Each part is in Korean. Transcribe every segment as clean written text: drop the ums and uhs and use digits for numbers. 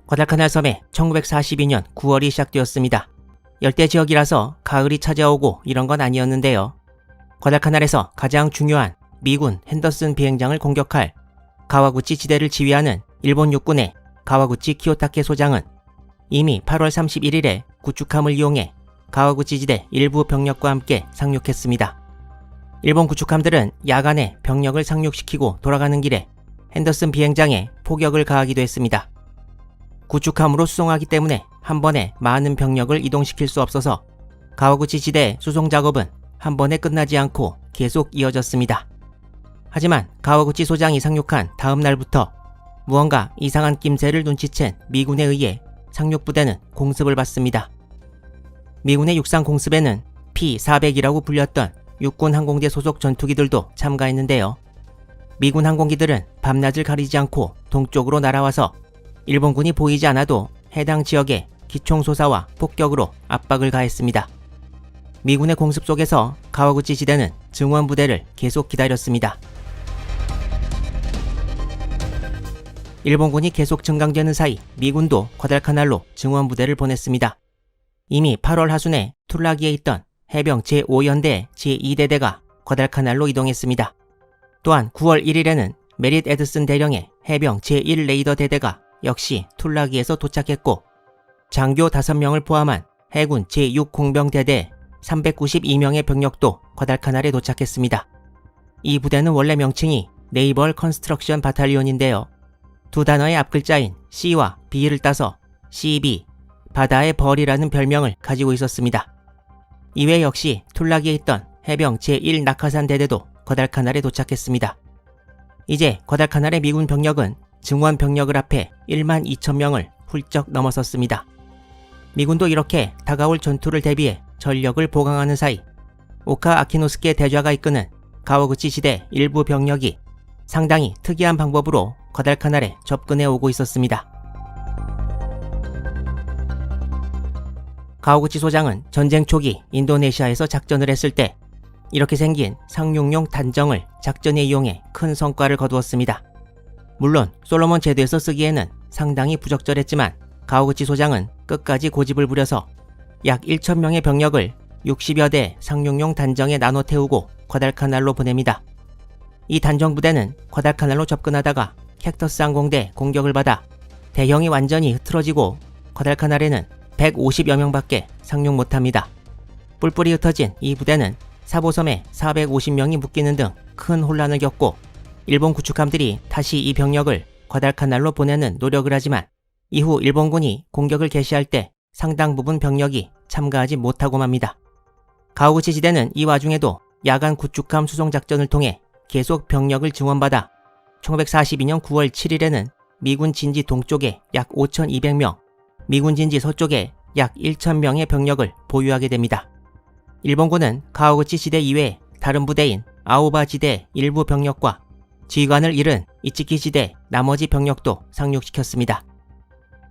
과달카날 섬에 1942년 9월이 시작되었습니다. 열대지역이라서 가을이 찾아오고 이런 건 아니었는데요. 과달카날에서 가장 중요한 미군 핸더슨 비행장을 공격할 가와구치 지대를 지휘하는 일본 육군의 가와구치 키요타케 소장은 이미 8월 31일에 구축함을 이용해 가와구치 지대 일부 병력과 함께 상륙했습니다. 일본 구축함들은 야간에 병력을 상륙시키고 돌아가는 길에 핸더슨 비행장에 포격을 가하기도 했습니다. 구축함으로 수송하기 때문에 한 번에 많은 병력을 이동시킬 수 없어서 가와구치 지대의 수송 작업은 한 번에 끝나지 않고 계속 이어졌습니다. 하지만 가와구치 소장이 상륙한 다음 날부터 무언가 이상한 낌새를 눈치챈 미군에 의해 상륙부대는 공습을 받습니다. 미군의 육상 공습에는 P-400이라고 불렸던 육군 항공대 소속 전투기들도 참가했는데요. 미군 항공기들은 밤낮을 가리지 않고 동쪽으로 날아와서 일본군이 보이지 않아도 해당 지역에 기총소사와 폭격으로 압박을 가했습니다. 미군의 공습 속에서 가와구치 지대는 증원부대를 계속 기다렸습니다. 일본군이 계속 증강되는 사이 미군도 과달카날로 증원부대를 보냈습니다. 이미 8월 하순에 툴라기에 있던 해병 제5연대 제2대대가 과달카날로 이동했습니다. 또한 9월 1일에는 메릿 에드슨 대령의 해병 제1레이더 대대가 역시 툴라기에서 도착했고 장교 5명을 포함한 해군 제6공병대대 392명의 병력도 과달카날에 도착했습니다. 이 부대는 원래 명칭이 네이벌 컨스트럭션 바탈리온인데요. 두 단어의 앞글자인 C와 B를 따서 CB, 바다의 벌이라는 별명을 가지고 있었습니다. 이외 역시 툴라기에 있던 해병 제1 낙하산 대대도 과달카날에 도착했습니다. 이제 과달카날의 미군 병력은 증원 병력을 앞에 1만 2천 명을 훌쩍 넘어섰습니다. 미군도 이렇게 다가올 전투를 대비해 전력을 보강하는 사이 오카 아키노스케 대좌가 이끄는 가와구치 시대 일부 병력이 상당히 특이한 방법으로 과달카날에 접근해 오고 있었습니다. 가와구치 소장은 전쟁 초기 인도네시아에서 작전을 했을 때 이렇게 생긴 상륙용 단정을 작전에 이용해 큰 성과를 거두었습니다. 물론 솔로몬 제도에서 쓰기에는 상당히 부적절했지만 가와구치 소장은 끝까지 고집을 부려서 약 1,000명의 병력을 60여 대 상륙용 단정에 나눠 태우고 과달카날로 보냅니다. 이 단정 부대는 과달카날로 접근하다가 캡터스 항공대 공격을 받아 대형이 완전히 흐트러지고 과달카날에는 150여 명밖에 상륙 못합니다. 뿔뿔이 흩어진 이 부대는 사보섬에 450명이 묶이는 등 큰 혼란을 겪고 일본 구축함들이 다시 이 병력을 과달카날로 보내는 노력을 하지만 이후 일본군이 공격을 개시할 때 상당 부분 병력이 참가하지 못하고 맙니다. 가와구치 지대는 이 와중에도 야간 구축함 수송작전을 통해 계속 병력을 증원받아 1942년 9월 7일에는 미군 진지 동쪽에 약 5,200명, 미군 진지 서쪽에 약 1,000명의 병력을 보유하게 됩니다. 일본군은 가와구치 지대 이외에 다른 부대인 아오바 지대 일부 병력과 지휘관을 잃은 이치키 지대 나머지 병력도 상륙시켰습니다.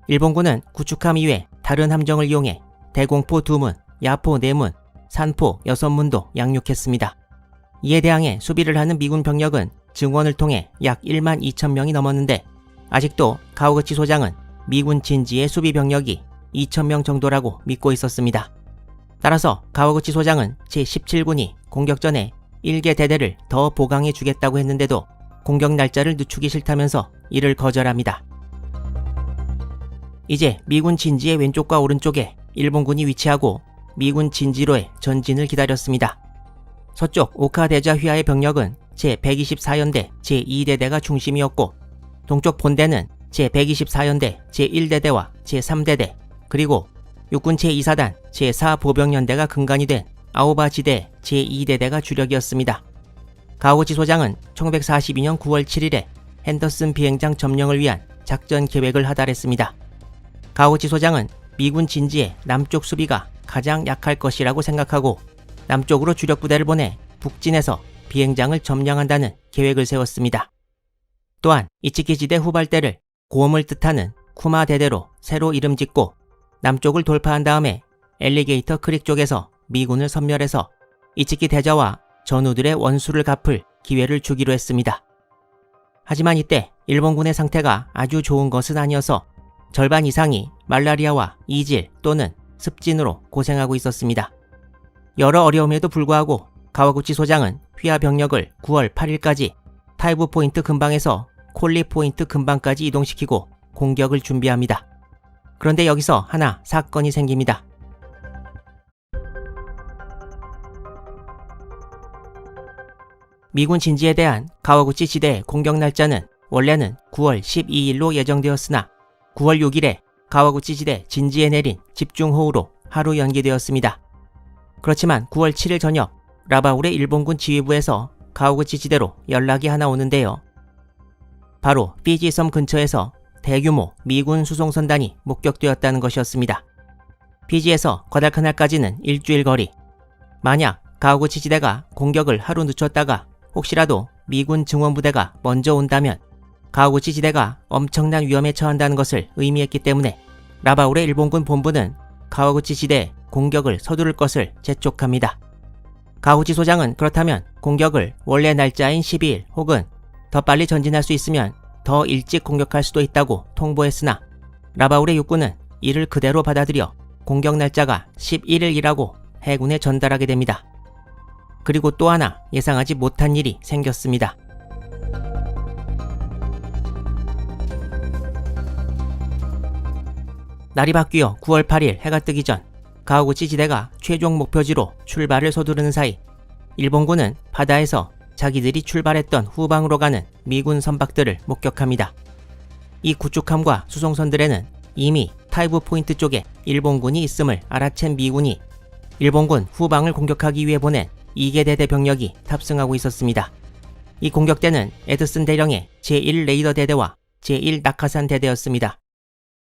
일본군은 구축함 이외 다른 함정을 이용해 대공포 2문, 야포 4문, 산포 6문도 양육했습니다. 이에 대항해 수비를 하는 미군 병력은 증원을 통해 약 1만 2천 명이 넘었는데 아직도 가와구치 소장은 미군 진지의 수비 병력이 2,000명 정도라고 믿고 있었습니다. 따라서 가와구치 소장은 제17군이 공격 전에 1개 대대를 더 보강해 주겠다고 했는데도 공격 날짜를 늦추기 싫다면서 이를 거절합니다. 이제 미군 진지의 왼쪽과 오른쪽에 일본군이 위치하고 미군 진지로의 전진을 기다렸습니다. 서쪽 오카 대자 휘하의 병력은 제124연대 제2대대가 중심이었고 동쪽 본대는 제124연대 제1대대와 제3대대 그리고 육군 제2사단 제4보병연대가 근간이 된 아오바 지대 제2대대가 주력이었습니다. 가와구치 소장은 1942년 9월 7일에 핸더슨 비행장 점령을 위한 작전 계획을 하달했습니다. 가와구치 소장은 미군 진지의 남쪽 수비가 가장 약할 것이라고 생각하고 남쪽으로 주력 부대를 보내 북진해서 비행장을 점령한다는 계획을 세웠습니다. 또한 이치키 지대 후발대를 고음을 뜻하는 쿠마 대대로 새로 이름 짓고 남쪽을 돌파한 다음에 엘리게이터 크릭 쪽에서 미군을 섬멸해서 이치키 대자와 전우들의 원수를 갚을 기회를 주기로 했습니다. 하지만 이때 일본군의 상태가 아주 좋은 것은 아니어서 절반 이상이 말라리아와 이질 또는 습진으로 고생하고 있었습니다. 여러 어려움에도 불구하고 가와구치 소장은 휘하 병력을 9월 8일까지 타이부 포인트 근방에서 콜리 포인트 근방까지 이동시키고 공격을 준비합니다. 그런데 여기서 하나 사건이 생깁니다. 미군 진지에 대한 가와구치 지대의 공격 날짜는 원래는 9월 12일로 예정되었으나 9월 6일에 가와구치 지대 진지에 내린 집중호우로 하루 연기되었습니다. 그렇지만 9월 7일 저녁 라바울의 일본군 지휘부에서 가와구치 지대로 연락이 하나 오는데요. 바로 피지 섬 근처에서 대규모 미군 수송선단이 목격되었다는 것이었습니다. 피지에서 과달카날까지는 일주일 거리. 만약 가와구치 지대가 공격을 하루 늦췄다가 혹시라도 미군 증원부대가 먼저 온다면 가와구치 지대가 엄청난 위험에 처한다는 것을 의미했기 때문에 라바울의 일본군 본부는 가와구치 지대에 공격을 서두를 것을 재촉합니다. 가와구치 소장은 그렇다면 공격을 원래 날짜인 12일 혹은 더 빨리 전진할 수 있으면 더 일찍 공격할 수도 있다고 통보했으나 라바울의 육군은 이를 그대로 받아들여 공격 날짜가 11일이라고 해군에 전달하게 됩니다. 그리고 또 하나 예상하지 못한 일이 생겼습니다. 날이 바뀌어 9월 8일 해가 뜨기 전 가와구치 지대가 최종 목표지로 출발을 서두르는 사이 일본군은 바다에서 자기들이 출발했던 후방으로 가는 미군 선박들을 목격합니다. 이 구축함과 수송선들에는 이미 타이부 포인트 쪽에 일본군이 있음을 알아챈 미군이 일본군 후방을 공격하기 위해 보낸 2개 대대 병력이 탑승하고 있었습니다. 이 공격대는 에드슨 대령의 제1 레이더 대대와 제1 낙하산 대대였습니다.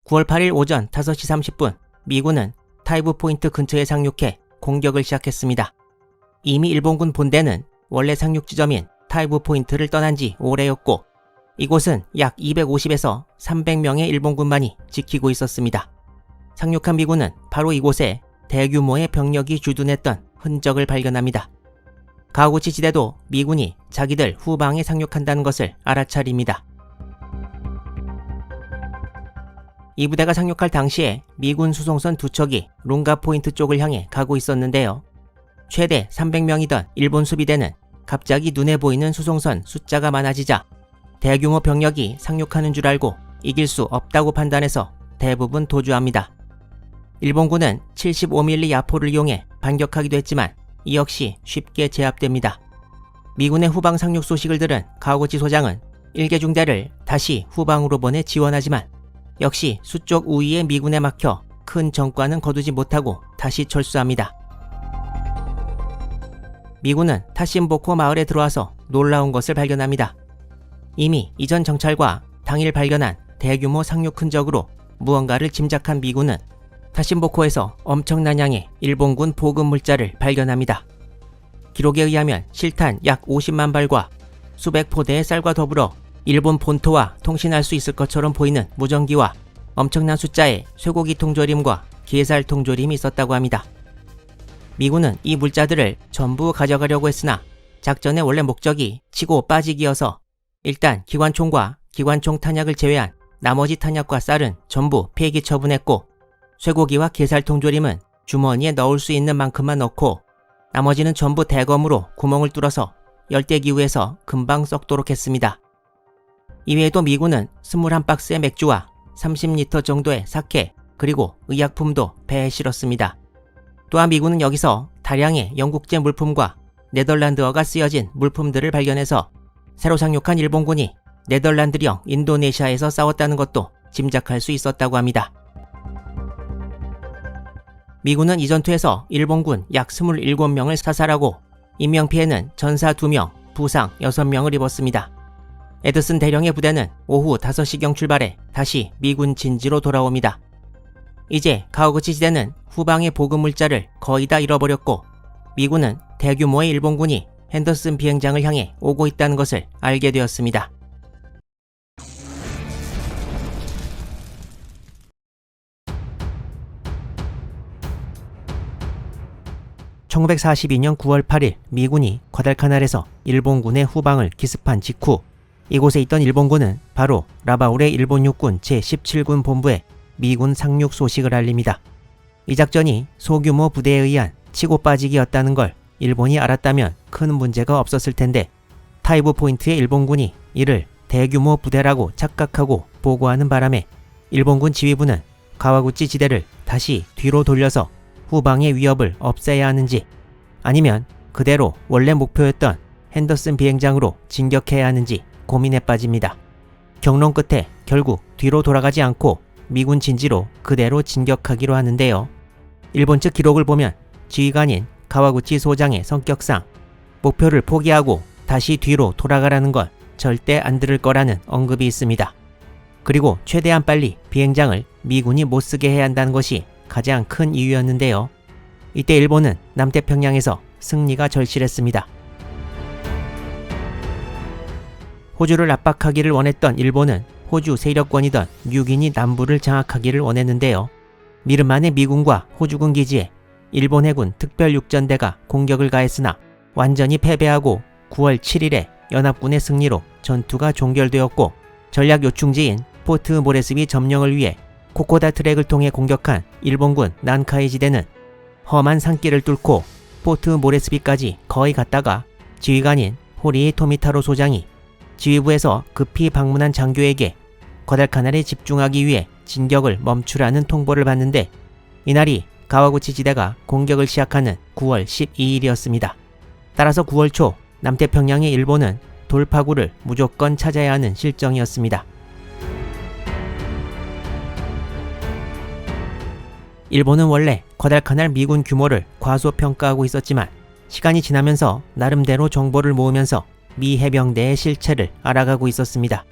9월 8일 오전 5시 30분 미군은 타이부 포인트 근처에 상륙해 공격을 시작했습니다. 이미 일본군 본대는 원래 상륙 지점인 타이부 포인트를 떠난 지 오래였고 이곳은 약 250에서 300명의 일본군만이 지키고 있었습니다. 상륙한 미군은 바로 이곳에 대규모의 병력이 주둔했던 흔적을 발견합니다. 가와구치 지대도 미군이 자기들 후방에 상륙한다는 것을 알아차립니다. 이 부대가 상륙할 당시에 미군 수송선 두 척이 룽가 포인트 쪽을 향해 가고 있었는데요. 최대 300명이던 일본 수비대는 갑자기 눈에 보이는 수송선 숫자가 많아지자 대규모 병력이 상륙하는 줄 알고 이길 수 없다고 판단해서 대부분 도주합니다. 일본군은 75mm 야포를 이용해 반격하기도 했지만 이 역시 쉽게 제압됩니다. 미군의 후방 상륙 소식을 들은 가와구치 소장은 1개 중대를 다시 후방으로 보내 지원하지만 역시 수쪽 우위의 미군에 막혀 큰 전과는 거두지 못하고 다시 철수합니다. 미군은 타신보코 마을에 들어와서 놀라운 것을 발견합니다. 이미 이전 정찰과 당일 발견한 대규모 상륙 흔적으로 무언가를 짐작한 미군은 타신보코에서 엄청난 양의 일본군 보급 물자를 발견합니다. 기록에 의하면 실탄 약 50만 발과 수백 포대의 쌀과 더불어 일본 본토와 통신할 수 있을 것처럼 보이는 무전기와 엄청난 숫자의 쇠고기 통조림과 게살 통조림이 있었다고 합니다. 미군은 이 물자들을 전부 가져가려고 했으나 작전의 원래 목적이 치고 빠지기여서 일단 기관총과 기관총 탄약을 제외한 나머지 탄약과 쌀은 전부 폐기 처분했고 쇠고기와 게살 통조림은 주머니에 넣을 수 있는 만큼만 넣고 나머지는 전부 대검으로 구멍을 뚫어서 열대기후에서 금방 썩도록 했습니다. 이외에도 미군은 21박스의 맥주와 30리터 정도의 사케 그리고 의약품도 배에 실었습니다. 또한 미군은 여기서 다량의 영국제 물품과 네덜란드어가 쓰여진 물품들을 발견해서 새로 상륙한 일본군이 네덜란드령 인도네시아에서 싸웠다는 것도 짐작할 수 있었다고 합니다. 미군은 이 전투에서 일본군 약 27명을 사살하고 인명피해는 전사 2명, 부상 6명을 입었습니다. 에드슨 대령의 부대는 오후 5시경 출발해 다시 미군 진지로 돌아옵니다. 이제 가와구치 지대는 후방의 보급 물자를 거의 다 잃어버렸고 미군은 대규모의 일본군이 핸더슨 비행장을 향해 오고 있다는 것을 알게 되었습니다. 1942년 9월 8일 미군이 과달카날에서 일본군의 후방을 기습한 직후 이곳에 있던 일본군은 바로 라바울의 일본 육군 제17군 본부에 미군 상륙 소식을 알립니다. 이 작전이 소규모 부대에 의한 치고 빠지기였다는 걸 일본이 알았다면 큰 문제가 없었을 텐데 타이브 포인트의 일본군이 이를 대규모 부대라고 착각하고 보고하는 바람에 일본군 지휘부는 가와구치 지대를 다시 뒤로 돌려서 후방의 위협을 없애야 하는지 아니면 그대로 원래 목표였던 핸더슨 비행장으로 진격해야 하는지 고민에 빠집니다. 경론 끝에 결국 뒤로 돌아가지 않고 미군 진지로 그대로 진격하기로 하는데요. 일본 측 기록을 보면 지휘관인 가와구치 소장의 성격상 목표를 포기하고 다시 뒤로 돌아가라는 건 절대 안 들을 거라는 언급이 있습니다. 그리고 최대한 빨리 비행장을 미군이 못 쓰게 해야 한다는 것이 가장 큰 이유였는데요. 이때 일본은 남태평양에서 승리가 절실했습니다. 호주를 압박하기를 원했던 일본은 호주 세력권이던 뉴기니 남부를 장악하기를 원했는데요. 미르만의 미군과 호주군 기지에 일본 해군 특별육전대가 공격을 가했으나 완전히 패배하고 9월 7일에 연합군의 승리로 전투가 종결되었고 전략 요충지인 포트 모레스비 점령을 위해 코코다 트랙을 통해 공격한 일본군 난카이 지대는 험한 산길을 뚫고 포트 모레스비까지 거의 갔다가 지휘관인 호리 토미타로 소장이 지휘부에서 급히 방문한 장교에게 과달카날에 집중하기 위해 진격을 멈추라는 통보를 받는데 이날이 가와구치 지대가 공격을 시작하는 9월 12일이었습니다. 따라서 9월 초 남태평양의 일본은 돌파구를 무조건 찾아야 하는 실정이었습니다. 일본은 원래 과달카날 미군 규모를 과소평가하고 있었지만 시간이 지나면서 나름대로 정보를 모으면서 미 해병대의 실체를 알아가고 있었습니다.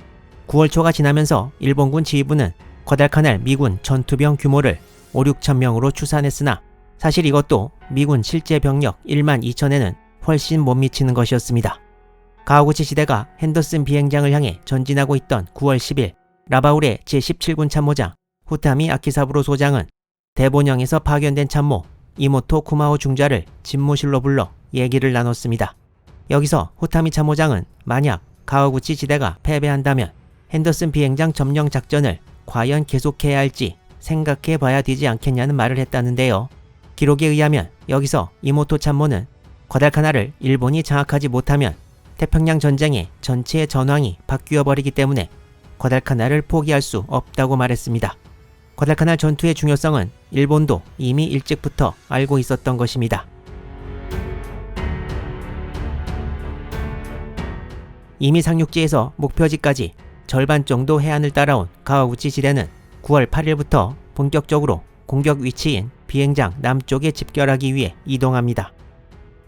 9월 초가 지나면서 일본군 지휘부는 과달카날 미군 전투병 규모를 5, 6천 명으로 추산했으나 사실 이것도 미군 실제 병력 1만 2천에는 훨씬 못 미치는 것이었습니다. 가와구치 지대가 핸더슨 비행장을 향해 전진하고 있던 9월 10일 라바울의 제17군 참모장 후타미 아키사부로 소장은 대본영에서 파견된 참모 이모토 쿠마오 중좌를 집무실로 불러 얘기를 나눴습니다. 여기서 후타미 참모장은 만약 가와구치 지대가 패배한다면 핸더슨 비행장 점령 작전을 과연 계속해야 할지 생각해 봐야 되지 않겠냐는 말을 했다는데요. 기록에 의하면 여기서 이모토 참모는 과달카날을 일본이 장악하지 못하면 태평양 전쟁의 전체 전황이 바뀌어 버리기 때문에 과달카날을 포기할 수 없다고 말했습니다. 과달카날 전투의 중요성은 일본도 이미 일찍부터 알고 있었던 것입니다. 이미 상륙지에서 목표지까지 절반 정도 해안을 따라온 가와구치 지대는 9월 8일부터 본격적으로 공격 위치인 비행장 남쪽에 집결하기 위해 이동합니다.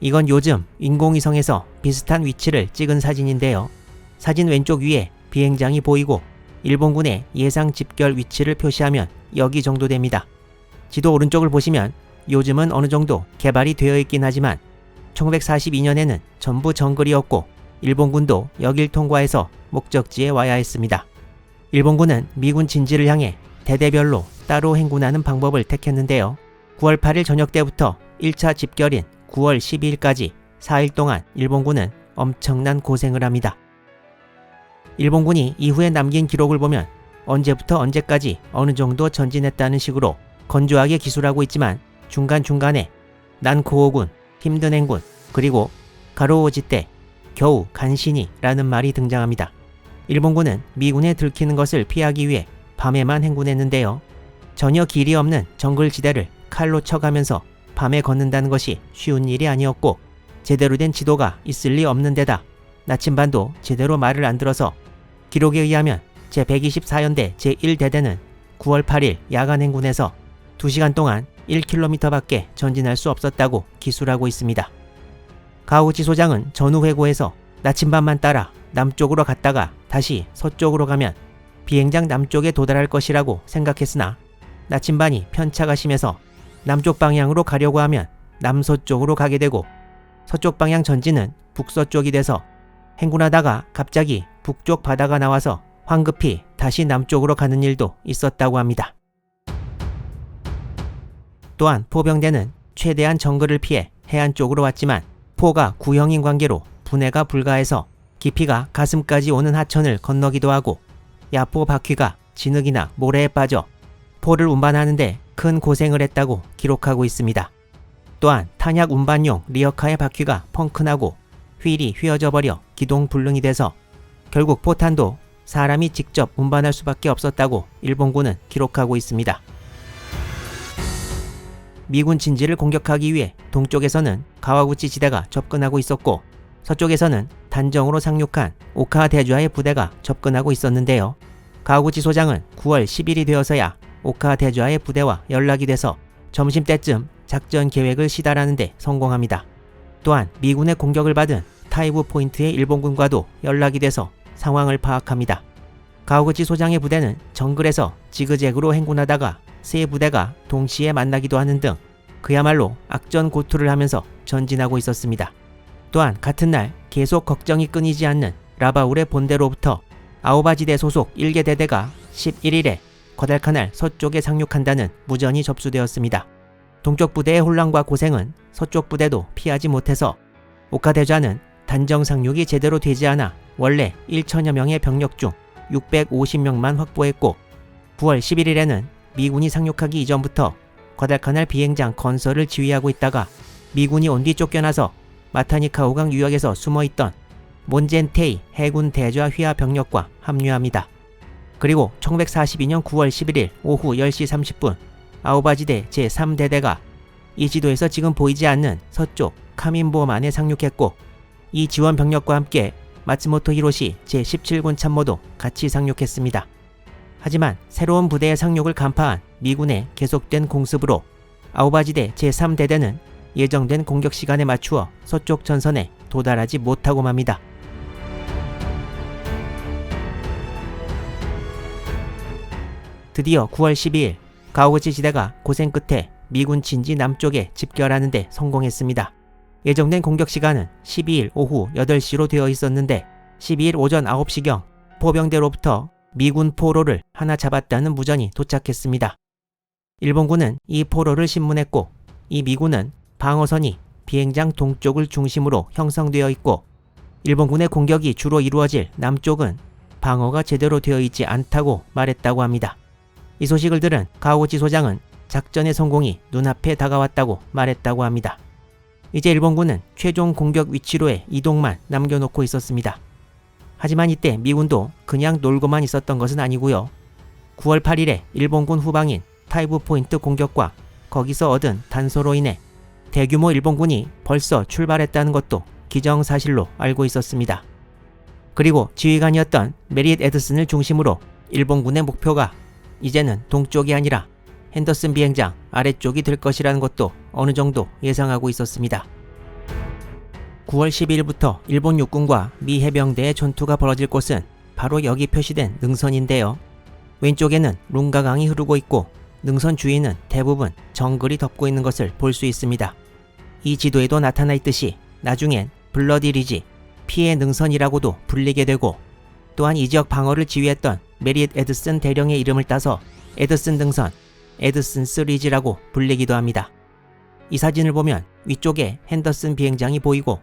이건 요즘 인공위성에서 비슷한 위치를 찍은 사진인데요. 사진 왼쪽 위에 비행장이 보이고 일본군의 예상 집결 위치를 표시하면 여기 정도 됩니다. 지도 오른쪽을 보시면 요즘은 어느 정도 개발이 되어 있긴 하지만 1942년에는 전부 정글이었고 일본군도 여길 통과해서 목적지에 와야 했습니다. 일본군은 미군 진지를 향해 대대별로 따로 행군하는 방법을 택했는데요. 9월 8일 저녁 때부터 1차 집결인 9월 12일까지 4일 동안 일본군은 엄청난 고생을 합니다. 일본군이 이후에 남긴 기록을 보면 언제부터 언제까지 어느 정도 전진했다는 식으로 건조하게 기술하고 있지만 중간중간에 난 고오군, 힘든 행군, 그리고 가로오지 때 겨우 간신히 라는 말이 등장합니다. 일본군은 미군에 들키는 것을 피하기 위해 밤에만 행군했는데요. 전혀 길이 없는 정글지대를 칼로 쳐가면서 밤에 걷는다는 것이 쉬운 일이 아니었고 제대로 된 지도가 있을 리 없는 데다 나침반도 제대로 말을 안 들어서 기록에 의하면 제124연대 제1대대는 9월 8일 야간 행군에서 2시간 동안 1km밖에 전진할 수 없었다고 기술하고 있습니다. 가와구치 소장은 전후 회고에서 나침반만 따라 남쪽으로 갔다가 다시 서쪽으로 가면 비행장 남쪽에 도달할 것이라고 생각했으나 나침반이 편차가 심해서 남쪽 방향으로 가려고 하면 남서쪽으로 가게 되고 서쪽 방향 전진은 북서쪽이 돼서 행군하다가 갑자기 북쪽 바다가 나와서 황급히 다시 남쪽으로 가는 일도 있었다고 합니다. 또한 포병대는 최대한 정글을 피해 해안 쪽으로 왔지만 포가 구형인 관계로 분해가 불가해서 깊이가 가슴까지 오는 하천을 건너기도 하고 야포 바퀴가 진흙이나 모래에 빠져 포를 운반하는데 큰 고생을 했다고 기록하고 있습니다. 또한 탄약 운반용 리어카의 바퀴가 펑크나고 휠이 휘어져 버려 기동불능이 돼서 결국 포탄도 사람이 직접 운반할 수밖에 없었다고 일본군은 기록하고 있습니다. 미군 진지를 공격하기 위해 동쪽에서는 가와구치 지대가 접근하고 있었고 서쪽에서는 단정으로 상륙한 오카 대주하의 부대가 접근하고 있었는데요. 가와구치 소장은 9월 10일이 되어서야 오카 대주하의 부대와 연락이 돼서 점심때쯤 작전 계획을 시달하는 데 성공합니다. 또한 미군의 공격을 받은 타이부 포인트의 일본군과도 연락이 돼서 상황을 파악합니다. 가와구치 소장의 부대는 정글에서 지그재그로 행군하다가 세 부대가 동시에 만나기도 하는 등 그야말로 악전고투를 하면서 전진하고 있었습니다. 또한 같은 날 계속 걱정이 끊이지 않는 라바울의 본대로부터 아오바지대 소속 1개 대대가 11일에 과달카날 서쪽에 상륙한다는 무전이 접수되었습니다. 동쪽 부대의 혼란과 고생은 서쪽 부대도 피하지 못해서 오카 대주하는 단정 상륙이 제대로 되지 않아 원래 1천여 명의 병력 중 650명만 확보했고 9월 11일에는 미군이 상륙하기 이전부터 과달카날 비행장 건설을 지휘하고 있다가 미군이 온 뒤 쫓겨나서 마타니카호강 유역에서 숨어있던 몬젠테이 해군 대좌 휘하 병력과 합류합니다. 그리고 1942년 9월 11일 오후 10시 30분 아오바지대 제3대대가 이 지도에서 지금 보이지 않는 서쪽 카민보만에 상륙했고 이 지원 병력과 함께 마츠모토 히로시 제17군 참모도 같이 상륙했습니다. 하지만 새로운 부대의 상륙을 간파한 미군의 계속된 공습으로 아오바지대 제3대대는 예정된 공격 시간에 맞추어 서쪽 전선에 도달하지 못하고 맙니다. 드디어 9월 12일 가오구치 지대가 고생 끝에 미군 진지 남쪽에 집결하는 데 성공했습니다. 예정된 공격 시간은 12일 오후 8시로 되어 있었는데 12일 오전 9시경 포병대로부터 미군 포로를 하나 잡았다는 무전이 도착했습니다. 일본군은 이 포로를 신문했고 이 미군은 방어선이 비행장 동쪽을 중심으로 형성되어 있고 일본군의 공격이 주로 이루어질 남쪽은 방어가 제대로 되어 있지 않다고 말했다고 합니다. 이 소식을 들은 가오구치 소장은 작전의 성공이 눈앞에 다가왔다고 말했다고 합니다. 이제 일본군은 최종 공격 위치로의 이동만 남겨놓고 있었습니다. 하지만 이때 미군도 그냥 놀고만 있었던 것은 아니고요. 9월 8일에 일본군 후방인 타이부 포인트 공격과 거기서 얻은 단서로 인해 대규모 일본군이 벌써 출발했다는 것도 기정사실로 알고 있었습니다. 그리고 지휘관이었던 메리엣 에드슨을 중심으로 일본군의 목표가 이제는 동쪽이 아니라 핸더슨 비행장 아래쪽이 될 것이라는 것도 어느 정도 예상하고 있었습니다. 9월 12일부터 일본 육군과 미 해병대의 전투가 벌어질 곳은 바로 여기 표시된 능선인데요. 왼쪽에는 룽가강이 흐르고 있고 능선 주위는 대부분 정글이 덮고 있는 것을 볼 수 있습니다. 이 지도에도 나타나 있듯이 나중엔 블러디 리지, 피해 능선이라고도 불리게 되고 또한 이 지역 방어를 지휘했던 메리엣 에드슨 대령의 이름을 따서 에드슨 등선, 에드슨스 리지라고 불리기도 합니다. 이 사진을 보면 위쪽에 핸더슨 비행장이 보이고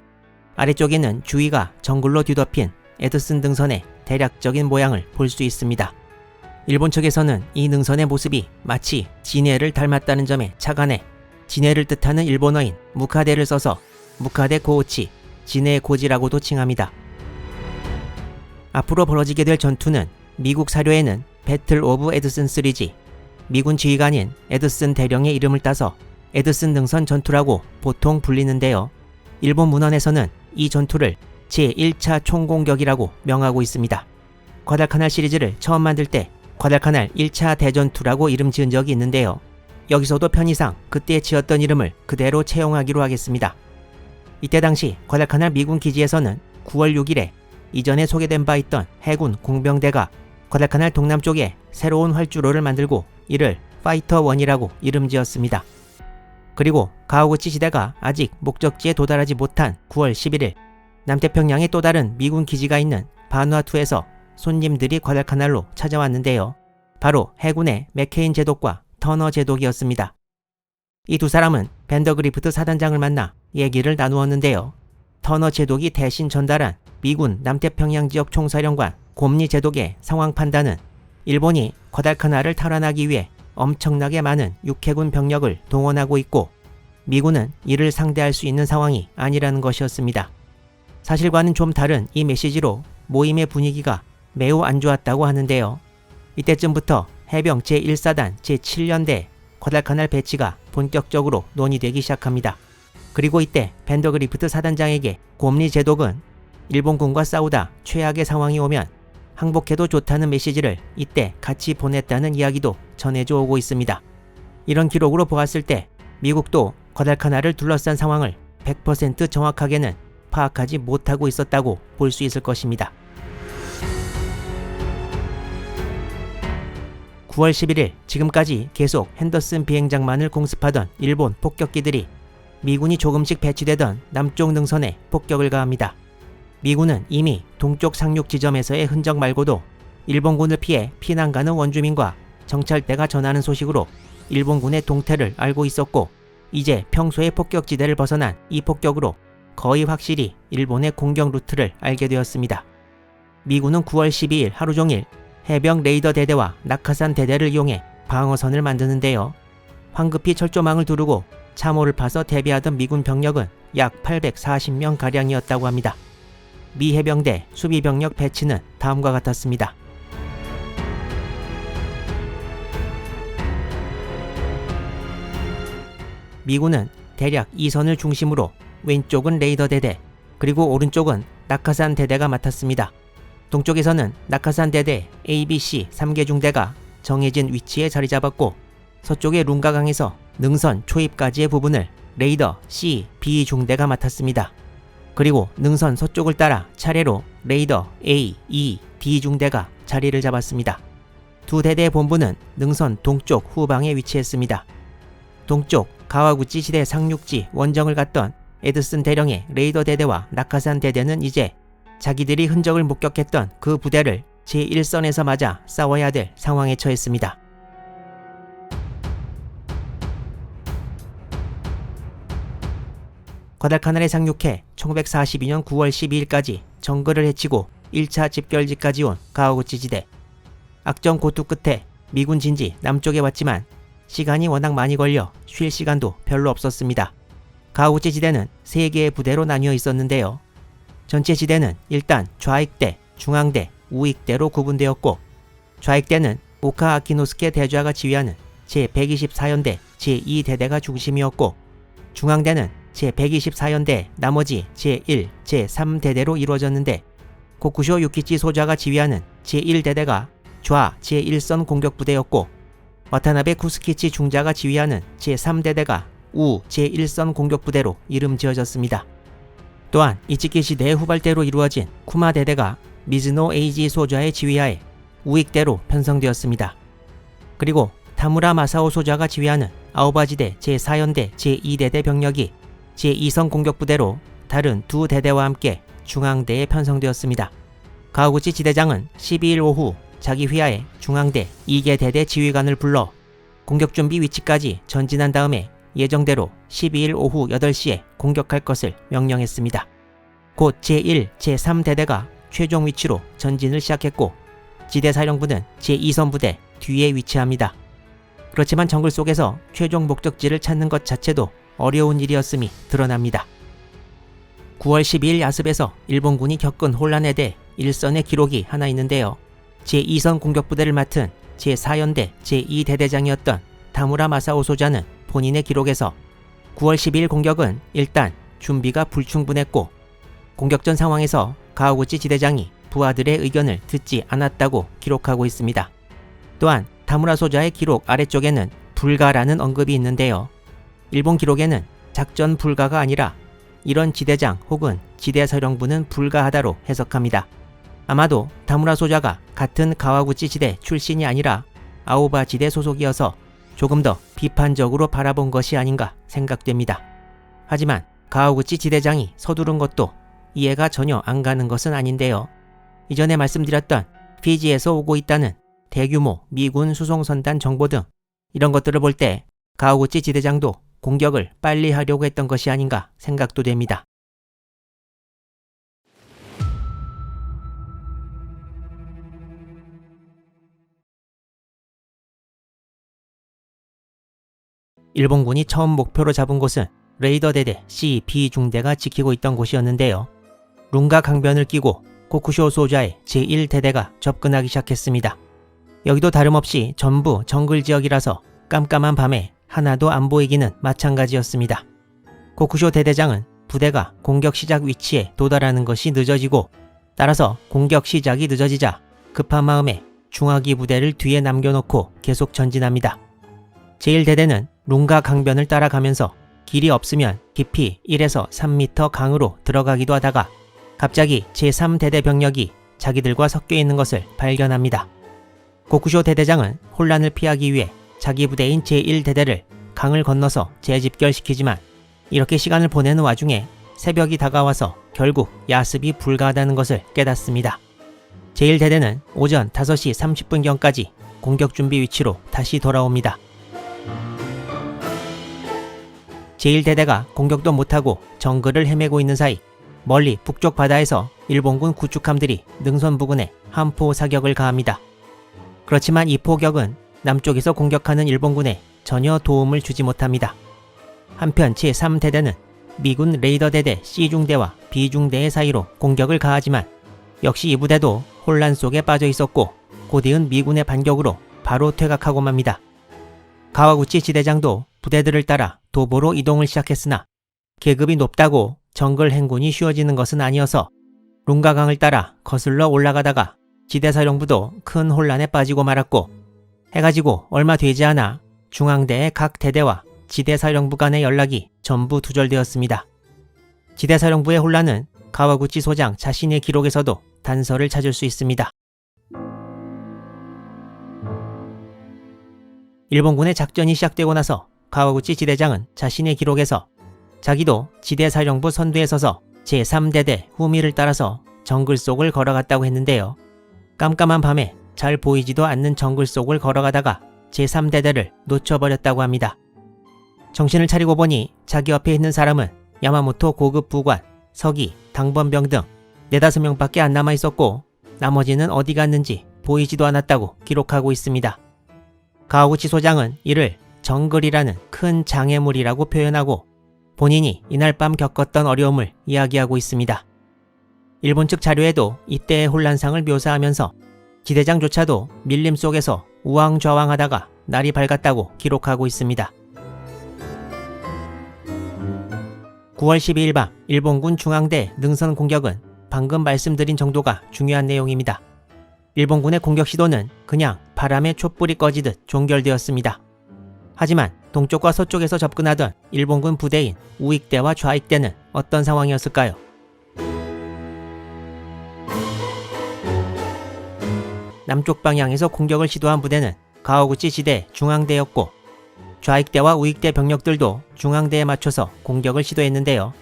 아래쪽에는 주위가 정글로 뒤덮인 에드슨 등선의 대략적인 모양을 볼 수 있습니다. 일본 측에서는 이 능선의 모습이 마치 진해를 닮았다는 점에 착안해 진해를 뜻하는 일본어인 무카데를 써서 무카데 고우치, 진해 고지라고도 칭합니다. 앞으로 벌어지게 될 전투는 미국 사료에는 배틀 오브 에드슨 시리즈, 미군 지휘관인 에드슨 대령의 이름을 따서 에드슨 능선 전투라고 보통 불리는데요. 일본 문헌에서는 이 전투를 제1차 총공격이라고 명하고 있습니다. 과달카날 시리즈를 처음 만들 때 과달카날 1차 대전투라고 이름 지은 적이 있는데요. 여기서도 편의상 그때 지었던 이름을 그대로 채용하기로 하겠습니다. 이때 당시 과달카날 미군 기지에서는 9월 6일에 이전에 소개된 바 있던 해군 공병대가 과달카날 동남쪽에 새로운 활주로를 만들고 이를 파이터 1이라고 이름 지었습니다. 그리고 가오구치 시대가 아직 목적지에 도달하지 못한 9월 11일 남태평양에 또 다른 미군 기지가 있는 바누아투에서 손님들이 과달카날로 찾아왔는데요. 바로 해군의 맥케인 제독과 터너 제독이었습니다. 이 두 사람은 밴더그리프트 사단장을 만나 얘기를 나누었는데요. 터너 제독이 대신 전달한 미군 남태평양 지역 총사령관 곰리 제독의 상황 판단은 일본이 과달카나를 탈환하기 위해 엄청나게 많은 육해군 병력을 동원하고 있고 미군은 이를 상대할 수 있는 상황이 아니라는 것이었습니다. 사실과는 좀 다른 이 메시지로 모임의 분위기가 매우 안 좋았다고 하는데요. 이때쯤부터 해병 제1사단 제7연대 과달카날 배치가 본격적으로 논의되기 시작합니다. 그리고 이때 밴더그리프트 사단장에게 곰리 제독은 일본군과 싸우다 최악의 상황이 오면 항복해도 좋다는 메시지를 이때 같이 보냈다는 이야기도 전해져 오고 있습니다. 이런 기록으로 보았을 때 미국도 과달카날을 둘러싼 상황을 100% 정확하게는 파악하지 못하고 있었다고 볼 수 있을 것입니다. 9월 11일 지금까지 계속 핸더슨 비행장만을 공습하던 일본 폭격기들이 미군이 조금씩 배치되던 남쪽 능선에 폭격을 가합니다. 미군은 이미 동쪽 상륙 지점에서의 흔적 말고도 일본군을 피해 피난 가는 원주민과 정찰대가 전하는 소식으로 일본군의 동태를 알고 있었고 이제 평소의 폭격지대를 벗어난 이 폭격으로 거의 확실히 일본의 공격 루트를 알게 되었습니다. 미군은 9월 12일 하루 종일 해병 레이더 대대와 낙하산 대대를 이용해 방어선을 만드는데요. 황급히 철조망을 두르고 참호를 파서 대비하던 미군 병력은 약 840명가량이었다고 합니다. 미 해병대 수비병력 배치는 다음과 같았습니다. 미군은 대략 2선을 중심으로 왼쪽은 레이더 대대, 그리고 오른쪽은 낙하산 대대가 맡았습니다. 동쪽에서는 낙하산 대대 ABC 3개 중대가 정해진 위치에 자리 잡았고 서쪽의 룽가강에서 능선 초입까지의 부분을 레이더 C, B 중대가 맡았습니다. 그리고 능선 서쪽을 따라 차례로 레이더 A, E, D 중대가 자리를 잡았습니다. 두 대대의 본부는 능선 동쪽 후방에 위치했습니다. 동쪽 가와구치 지대 상륙지 원정을 갔던 에드슨 대령의 레이더 대대와 낙하산 대대는 이제 자기들이 흔적을 목격했던 그 부대를 제1선에서 맞아 싸워야 될 상황에 처했습니다. 과달카날에 상륙해 1942년 9월 12일까지 정글을 해치고 1차 집결지까지 온 가와구치 지대. 악전 고투 끝에 미군 진지 남쪽에 왔지만 시간이 워낙 많이 걸려 쉴 시간도 별로 없었습니다. 가와구치 지대는 3개의 부대로 나뉘어 있었는데요. 전체 지대는 일단 좌익대, 중앙대, 우익대로 구분되었고 좌익대는 오카 아키노스케 대좌가 지휘하는 제124연대 제2대대가 중심이었고 중앙대는 제124연대 나머지 제1, 제3대대로 이루어졌는데 고쿠쇼 유키치 소좌가 지휘하는 제1대대가 좌 제1선 공격부대였고 와타나베 쿠스키치 중자가 지휘하는 제3대대가 우 제1선 공격부대로 이름 지어졌습니다. 또한 이치키 시대의 후발대로 이루어진 쿠마 대대가 미즈노 에이지 소좌의 지휘하에 우익대로 편성되었습니다. 그리고 타무라 마사오 소좌가 지휘하는 아오바지대 제4연대 제2대대 병력이 제2선 공격부대로 다른 두 대대와 함께 중앙대에 편성되었습니다. 가와구치 지대장은 12일 오후 자기 휘하에 중앙대 2개 대대 지휘관을 불러 공격준비 위치까지 전진한 다음에 예정대로 12일 오후 8시에 공격할 것을 명령했습니다. 곧 제1, 제3대대가 최종 위치로 전진을 시작했고 지대사령부는 제2선 부대 뒤에 위치합니다. 그렇지만 정글 속에서 최종 목적지를 찾는 것 자체도 어려운 일이었음이 드러납니다. 9월 12일 야습에서 일본군이 겪은 혼란에 대해 일선의 기록이 하나 있는데요. 제2선 공격부대를 맡은 제4연대 제2대대장이었던 타무라 마사오 소자는 본인의 기록에서 9월 12일 공격은 일단 준비가 불충분했고 공격 전 상황에서 가와구치 지대장이 부하들의 의견을 듣지 않았다고 기록하고 있습니다. 또한 타무라 소자의 기록 아래쪽에는 불가라는 언급이 있는데요. 일본 기록에는 작전 불가가 아니라 이런 지대장 혹은 지대사령부는 불가하다로 해석합니다. 아마도 타무라 소자가 같은 가와구치 지대 출신이 아니라 아오바 지대 소속이어서 조금 더 비판적으로 바라본 것이 아닌가 생각됩니다. 하지만 가와구치 지대장이 서두른 것도 이해가 전혀 안 가는 것은 아닌데요. 이전에 말씀드렸던 피지에서 오고 있다는 대규모 미군 수송선단 정보 등 이런 것들을 볼 때 가와구치 지대장도 공격을 빨리 하려고 했던 것이 아닌가 생각도 됩니다. 일본군이 처음 목표로 잡은 곳은 레이더 대대 C-B 중대가 지키고 있던 곳이었는데요. 룬가 강변을 끼고 고쿠쇼 소좌의 제1대대가 접근하기 시작했습니다. 여기도 다름없이 전부 정글 지역이라서 깜깜한 밤에 하나도 안 보이기는 마찬가지였습니다. 고쿠쇼 대대장은 부대가 공격 시작 위치에 도달하는 것이 늦어지고 따라서 공격 시작이 늦어지자 급한 마음에 중화기 부대를 뒤에 남겨놓고 계속 전진합니다. 제1대대는 룬가 강변을 따라가면서 길이 없으면 깊이 1에서 3m 강으로 들어가기도 하다가 갑자기 제3대대 병력이 자기들과 섞여 있는 것을 발견합니다. 고쿠쇼 대대장은 혼란을 피하기 위해 자기 부대인 제1대대를 강을 건너서 재집결시키지만 이렇게 시간을 보내는 와중에 새벽이 다가와서 결국 야습이 불가하다는 것을 깨닫습니다. 제1대대는 오전 5시 30분경까지 공격 준비 위치로 다시 돌아옵니다. 제1대대가 공격도 못하고 정글을 헤매고 있는 사이 멀리 북쪽 바다에서 일본군 구축함들이 능선 부근에 함포 사격을 가합니다. 그렇지만 이 포격은 남쪽에서 공격하는 일본군에 전혀 도움을 주지 못합니다. 한편 제3대대는 미군 레이더 대대 C중대와 B중대의 사이로 공격을 가하지만 역시 이 부대도 혼란 속에 빠져 있었고 고대은 미군의 반격으로 바로 퇴각하고 맙니다. 가와구치 지대장도 부대들을 따라 도보로 이동을 시작했으나 계급이 높다고 정글 행군이 쉬워지는 것은 아니어서 룬가강을 따라 거슬러 올라가다가 지대사령부도 큰 혼란에 빠지고 말았고 해가 지고 얼마 되지 않아 중앙대의 각 대대와 지대사령부 간의 연락이 전부 두절되었습니다. 지대사령부의 혼란은 가와구치 소장 자신의 기록에서도 단서를 찾을 수 있습니다. 일본군의 작전이 시작되고 나서 가와구치 지대장은 자신의 기록에서 자기도 지대사령부 선두에 서서 제3대대 후미를 따라서 정글 속을 걸어갔다고 했는데요. 깜깜한 밤에 잘 보이지도 않는 정글 속을 걸어가다가 제3대대를 놓쳐버렸다고 합니다. 정신을 차리고 보니 자기 옆에 있는 사람은 야마모토 고급 부관, 서기, 당번병 등 4~5명밖에 안 남아있었고 나머지는 어디 갔는지 보이지도 않았다고 기록하고 있습니다. 가와구치 소장은 이를 정글이라는 큰 장애물이라고 표현하고 본인이 이날 밤 겪었던 어려움을 이야기하고 있습니다. 일본 측 자료에도 이때의 혼란상을 묘사하면서 지대장조차도 밀림 속에서 우왕좌왕하다가 날이 밝았다고 기록하고 있습니다. 9월 12일 밤 일본군 중앙대 능선 공격은 방금 말씀드린 정도가 중요한 내용입니다. 일본군의 공격 시도는 그냥 바람에 촛불이 꺼지듯 종결되었습니다. 하지만 동쪽과 서쪽에서 접근하던 일본군 부대인 우익대와 좌익대는 어떤 상황이었을까요? 남쪽 방향에서 공격을 시도한 부대는 가와구치 지대 중앙대였고 좌익대와 우익대 병력들도 중앙대에 맞춰서 공격을 시도했는데요.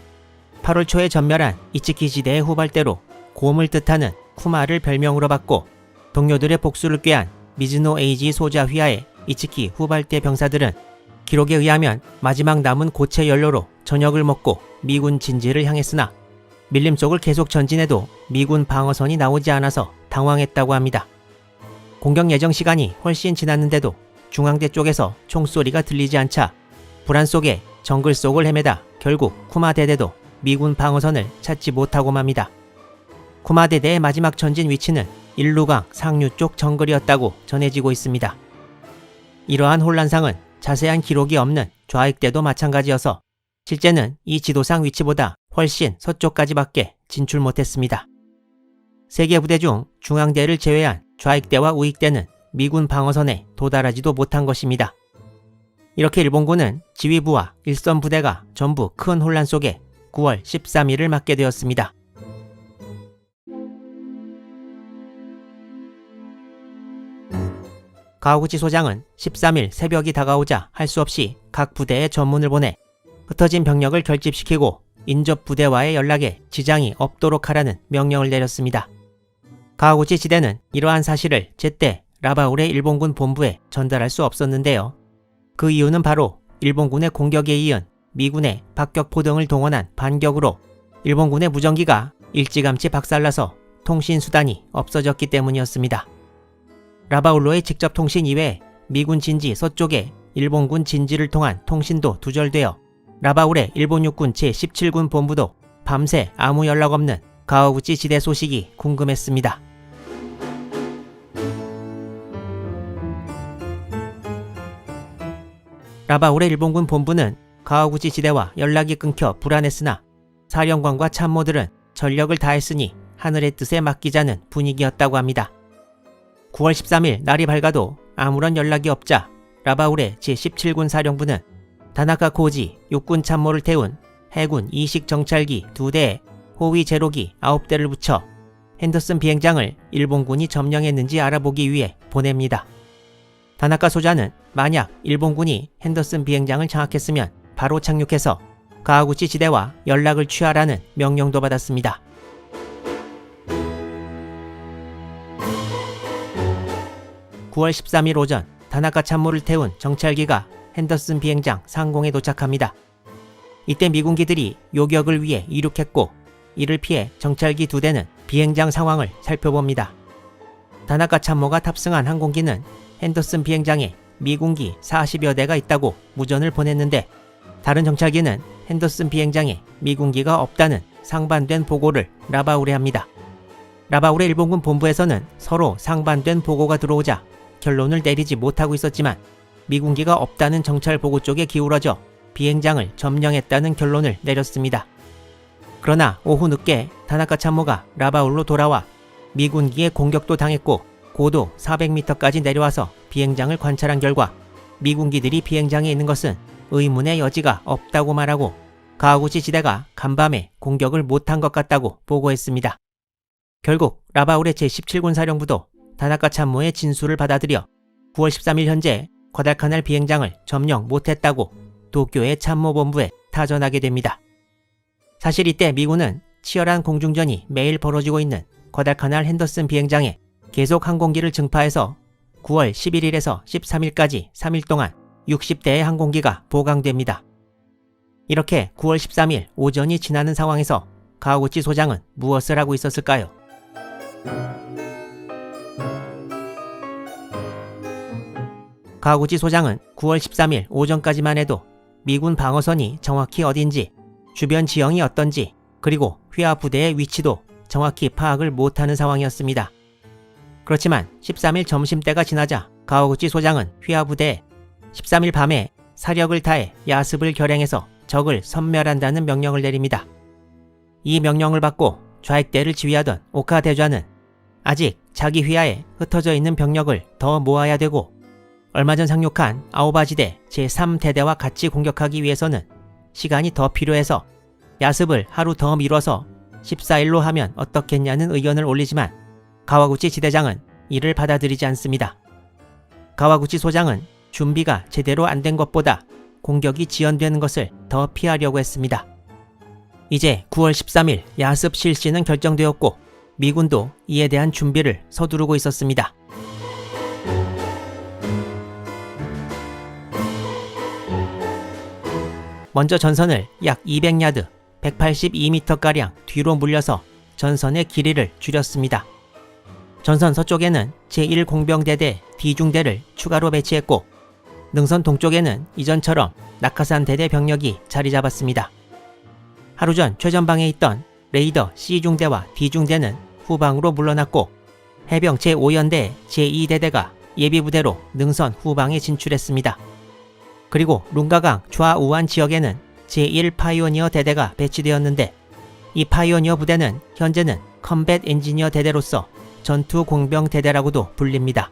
8월 초에 전멸한 이츠키 지대의 후발대로 곰을 뜻하는 쿠마를 별명으로 받고 동료들의 복수를 꾀한 미즈노 에이지 소자 휘하의 이츠키 후발대 병사들은 기록에 의하면 마지막 남은 고체 연료로 저녁을 먹고 미군 진지를 향했으나 밀림 속을 계속 전진해도 미군 방어선이 나오지 않아서 당황했다고 합니다. 공격 예정 시간이 훨씬 지났는데도 중앙대 쪽에서 총소리가 들리지 않자 불안 속에 정글 속을 헤매다 결국 쿠마 대대도 미군 방어선을 찾지 못하고 맙니다. 쿠마 대대의 마지막 전진 위치는 일루강 상류 쪽 정글이었다고 전해지고 있습니다. 이러한 혼란상은 자세한 기록이 없는 좌익대도 마찬가지여서 실제는 이 지도상 위치보다 훨씬 서쪽까지밖에 진출 못했습니다. 세 개 부대 중 중앙대를 제외한 좌익대와 우익대는 미군 방어선에 도달하지도 못한 것입니다. 이렇게 일본군은 지휘부와 일선 부대가 전부 큰 혼란 속에 9월 13일을 맞게 되었습니다. 가와구치 소장은 13일 새벽이 다가오자 할 수 없이 각 부대에 전문을 보내 흩어진 병력을 결집시키고 인접 부대와의 연락에 지장이 없도록 하라는 명령을 내렸습니다. 가와구치 지대는 이러한 사실을 제때 라바울의 일본군 본부에 전달할 수 없었는데요. 그 이유는 바로 일본군의 공격에 이은 미군의 박격포 등을 동원한 반격으로 일본군의 무전기가 일찌감치 박살나서 통신수단이 없어졌기 때문이었습니다. 라바울로의 직접 통신 이외에 미군 진지 서쪽에 일본군 진지를 통한 통신도 두절되어 라바울의 일본 육군 제17군 본부도 밤새 아무 연락 없는 가와구치 지대 소식이 궁금했습니다. 라바울의 일본군 본부는 가와구치 지대와 연락이 끊겨 불안했으나 사령관과 참모들은 전력을 다했으니 하늘의 뜻에 맡기자는 분위기였다고 합니다. 9월 13일 날이 밝아도 아무런 연락이 없자 라바울의 제17군 사령부는 다나카 코지 육군 참모를 태운 해군 이식 정찰기 2대에 호위 제로기 9대를 붙여 핸더슨 비행장을 일본군이 점령했는지 알아보기 위해 보냅니다. 다나카 소자는 만약 일본군이 핸더슨 비행장을 장악했으면 바로 착륙해서 가와구치 지대와 연락을 취하라는 명령도 받았습니다. (9월 13일) 오전 다나카 참모를 태운 정찰기가 핸더슨 비행장 상공에 도착합니다. 이때 미군기들이 요격을 위해 이륙했고 이를 피해 정찰기 2대는 비행장 상황을 살펴봅니다. 다나카 참모가 탑승한 항공기는 핸더슨 비행장에 미군기 40여 대가 있다고 무전을 보냈는데 다른 정찰기는 핸더슨 비행장에 미군기가 없다는 상반된 보고를 라바울에 합니다. 라바울의 일본군 본부에서는 서로 상반된 보고가 들어오자 결론을 내리지 못하고 있었지만 미군기가 없다는 정찰 보고 쪽에 기울어져 비행장을 점령했다는 결론을 내렸습니다. 그러나 오후 늦게 다나카 참모가 라바울로 돌아와 미군기에 공격도 당했고 고도 400m까지 내려와서 비행장을 관찰한 결과 미군기들이 비행장에 있는 것은 의문의 여지가 없다고 말하고 가와구치 지대가 간밤에 공격을 못한 것 같다고 보고했습니다. 결국 라바울의 제17군 사령부도 다나카 참모의 진술을 받아들여 9월 13일 현재 과달카날 비행장을 점령 못했다고 도쿄의 참모본부에 타전하게 됩니다. 사실 이때 미군은 치열한 공중전이 매일 벌어지고 있는 과달카날 핸더슨 비행장에 계속 항공기를 증파해서 9월 11일에서 13일까지 3일 동안 60대의 항공기가 보강됩니다. 이렇게 9월 13일 오전이 지나는 상황에서 가와구치 소장은 무엇을 하고 있었을까요? 가와구치 소장은 9월 13일 오전까지만 해도 미군 방어선이 정확히 어딘지, 주변 지형이 어떤지, 그리고 휘하 부대의 위치도 정확히 파악을 못하는 상황이었습니다. 그렇지만 13일 점심때가 지나자 가와구치 소장은 휘하 부대에 13일 밤에 사력을 다해 야습을 결행해서 적을 섬멸한다는 명령을 내립니다. 이 명령을 받고 좌익대를 지휘하던 오카 대좌는 아직 자기 휘하에 흩어져 있는 병력을 더 모아야 되고 얼마 전 상륙한 아오바지대 제3대대와 같이 공격하기 위해서는 시간이 더 필요해서 야습을 하루 더 미뤄서 14일로 하면 어떻겠냐는 의견을 올리지만 가와구치 지대장은 이를 받아들이지 않습니다. 가와구치 소장은 준비가 제대로 안 된 것보다 공격이 지연되는 것을 더 피하려고 했습니다. 이제 9월 13일 야습 실시는 결정되었고 미군도 이에 대한 준비를 서두르고 있었습니다. 먼저 전선을 약 200야드, 182m가량 뒤로 물려서 전선의 길이를 줄였습니다. 전선 서쪽에는 제1공병대대 D중대를 추가로 배치했고 능선 동쪽에는 이전처럼 낙하산 대대 병력이 자리 잡았습니다. 하루 전 최전방에 있던 레이더 C중대와 D중대는 후방으로 물러났고 해병 제5연대 제2대대가 예비부대로 능선 후방에 진출했습니다. 그리고 룽가강 좌우안 지역에는 제1파이오니어 대대가 배치되었는데 이 파이오니어 부대는 현재는 컴뱃 엔지니어 대대로서 전투 공병 대대라고도 불립니다.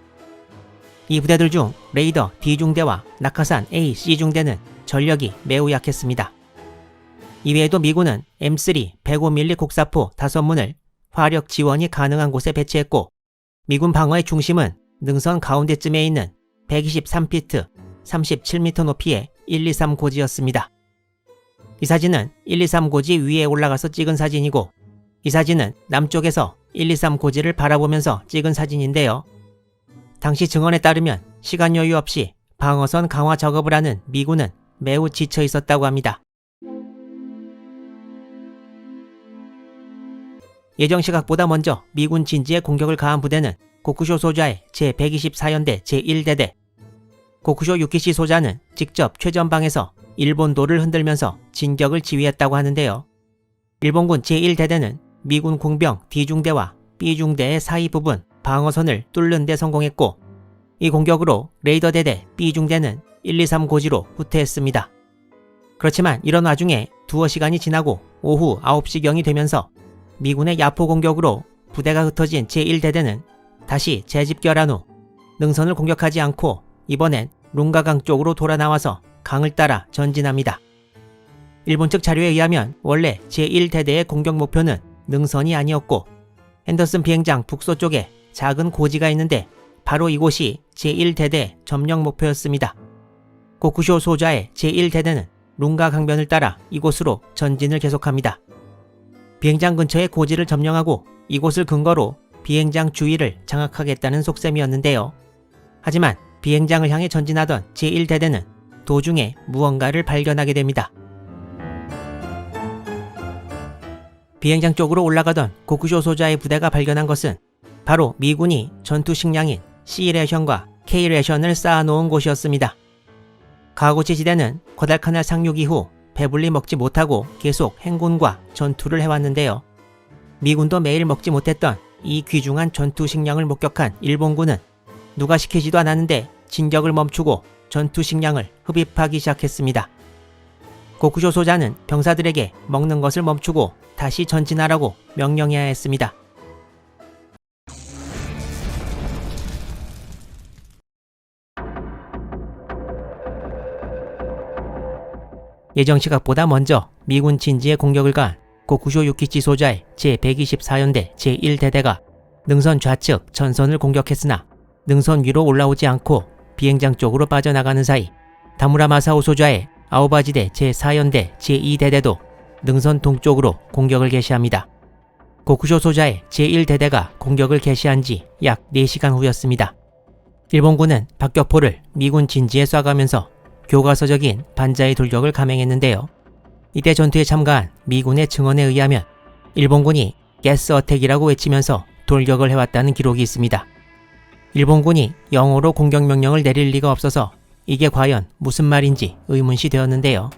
이 부대들 중 레이더 D중대와 낙하산 A, C중대는 전력이 매우 약했습니다. 이외에도 미군은 M3 105mm 곡사포 5문을 화력 지원이 가능한 곳에 배치했고 미군 방어의 중심은 능선 가운데쯤에 있는 123피트 37m 높이의 123 고지였습니다. 이 사진은 123 고지 위에 올라가서 찍은 사진이고 이 사진은 남쪽에서 123 고지를 바라보면서 찍은 사진인데요. 당시 증언에 따르면 시간 여유 없이 방어선 강화 작업을 하는 미군은 매우 지쳐 있었다고 합니다. 예정 시각보다 먼저 미군 진지에 공격을 가한 부대는 고쿠쇼 소자의 제124연대 제1대대. 고쿠쇼 유키시 소자는 직접 최전방에서 일본도를 흔들면서 진격을 지휘했다고 하는데요. 일본군 제1대대는 미군 공병 D중대와 B중대의 사이 부분 방어선을 뚫는 데 성공했고, 이 공격으로 레이더 대대 B중대는 123 고지로 후퇴했습니다. 그렇지만 이런 와중에 두어 시간이 지나고 오후 9시경이 되면서 미군의 야포 공격으로 부대가 흩어진 제1대대는 다시 재집결한 후 능선을 공격하지 않고 이번엔 룽가강 쪽으로 돌아 나와서 강을 따라 전진합니다. 일본 측 자료에 의하면 원래 제1대대의 공격 목표는 능선이 아니었고 핸더슨 비행장 북서쪽에 작은 고지가 있는데 바로 이곳이 제1대대 점령 목표였습니다. 고쿠쇼 소자의 제1대대는 룽가 강변을 따라 이곳으로 전진을 계속합니다. 비행장 근처의 고지를 점령하고 이곳을 근거로 비행장 주위를 장악하겠다는 속셈이었는데요. 하지만 비행장을 향해 전진하던 제1대대는 도중에 무언가를 발견하게 됩니다. 비행장 쪽으로 올라가던 고쿠쇼 소자의 부대가 발견한 것은 바로 미군이 전투 식량인 C레션과 K레션을 쌓아놓은 곳이었습니다. 가와구치 지대는 과달카날 상륙 이후 배불리 먹지 못하고 계속 행군과 전투를 해왔는데요. 미군도 매일 먹지 못했던 이 귀중한 전투 식량을 목격한 일본군은 누가 시키지도 않았는데 진격을 멈추고 전투 식량을 흡입하기 시작했습니다. 고쿠쇼 소자는 병사들에게 먹는 것을 멈추고 다시 전진하라고 명령해야 했습니다. 예정 시각보다 먼저 미군 진지에 공격을 가한 고쿠쇼 유키치 소자의 제124연대 제1대대가 능선 좌측 전선을 공격했으나 능선 위로 올라오지 않고 비행장 쪽으로 빠져나가는 사이 다무라 마사오 소자의 아오바지대 제4연대 제2대대도 능선 동쪽으로 공격을 개시합니다. 고쿠쇼 소자의 제1대대가 공격을 개시한 지 약 4시간 후였습니다. 일본군은 박격포를 미군 진지에 쏴가면서 교과서적인 반자의 돌격을 감행했는데요. 이때 전투에 참가한 미군의 증언에 의하면 일본군이 가스 어택이라고 외치면서 돌격을 해왔다는 기록이 있습니다. 일본군이 영어로 공격 명령을 내릴 리가 없어서 이게 과연 무슨 말인지 의문시 되었는데요.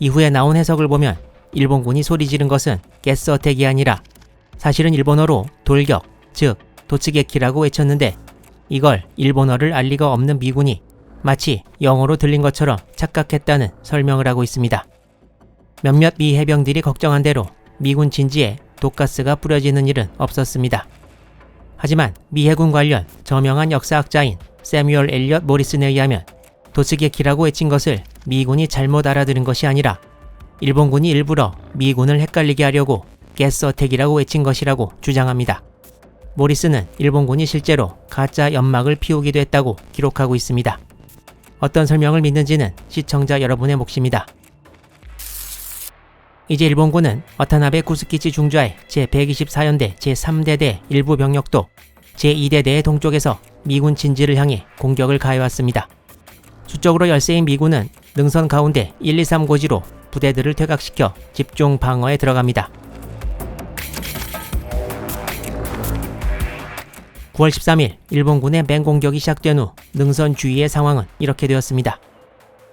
이후에 나온 해석을 보면 일본군이 소리 지른 것은 가스 어택이 아니라 사실은 일본어로 돌격, 즉 도츠게키라고 외쳤는데 이걸 일본어를 알 리가 없는 미군이 마치 영어로 들린 것처럼 착각했다는 설명을 하고 있습니다. 몇몇 미 해병들이 걱정한 대로 미군 진지에 독가스가 뿌려지는 일은 없었습니다. 하지만 미 해군 관련 저명한 역사학자인 세뮤얼 엘리엇 모리슨에 의하면 도츠게키라고 외친 것을 미군이 잘못 알아들은 것이 아니라 일본군이 일부러 미군을 헷갈리게 하려고 가스 어택이라고 외친 것이라고 주장합니다. 모리슨은 일본군이 실제로 가짜 연막을 피우기도 했다고 기록하고 있습니다. 어떤 설명을 믿는지는 시청자 여러분의 몫입니다. 이제 일본군은 와타나베 구스키치 중좌의 제124연대 제3대대 일부 병력도 제2대대의 동쪽에서 미군 진지를 향해 공격을 가해왔습니다. 수적으로 열세인 미군은 능선 가운데 123 고지로 부대들을 퇴각시켜 집중 방어에 들어갑니다. 9월 13일 일본군의 맹공격이 시작된 후 능선 주위의 상황은 이렇게 되었습니다.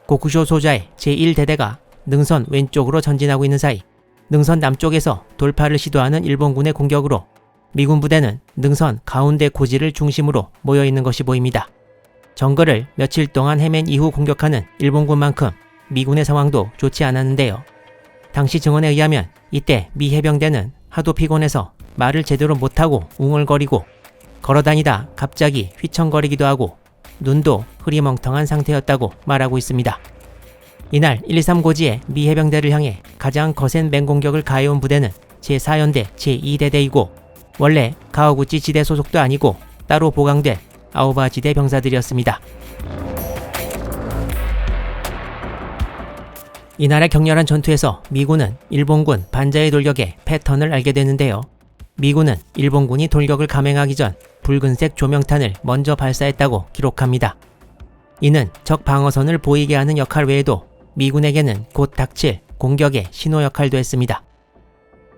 고쿠쇼 소자의 제1대대가 능선 왼쪽으로 전진하고 있는 사이 능선 남쪽에서 돌파를 시도하는 일본군의 공격으로 미군 부대는 능선 가운데 고지를 중심으로 모여있는 것이 보입니다. 정글을 며칠 동안 헤맨 이후 공격하는 일본군만큼 미군의 상황도 좋지 않았는데요. 당시 증언에 의하면 이때 미 해병대는 하도 피곤해서 말을 제대로 못하고 웅얼거리고 걸어다니다 갑자기 휘청거리기도 하고 눈도 흐리멍텅한 상태였다고 말하고 있습니다. 이날 123 고지의 미 해병대를 향해 가장 거센 맹공격을 가해온 부대는 제4연대 제2대대이고 원래 가와구치 지대 소속도 아니고 따로 보강된 아오바 지대 병사들이었습니다. 이날의 격렬한 전투에서 미군은 일본군 반자의 돌격의 패턴을 알게 되는데요. 미군은 일본군이 돌격을 감행하기 전 붉은색 조명탄을 먼저 발사했다고 기록합니다. 이는 적 방어선을 보이게 하는 역할 외에도 미군에게는 곧 닥칠 공격의 신호 역할도 했습니다.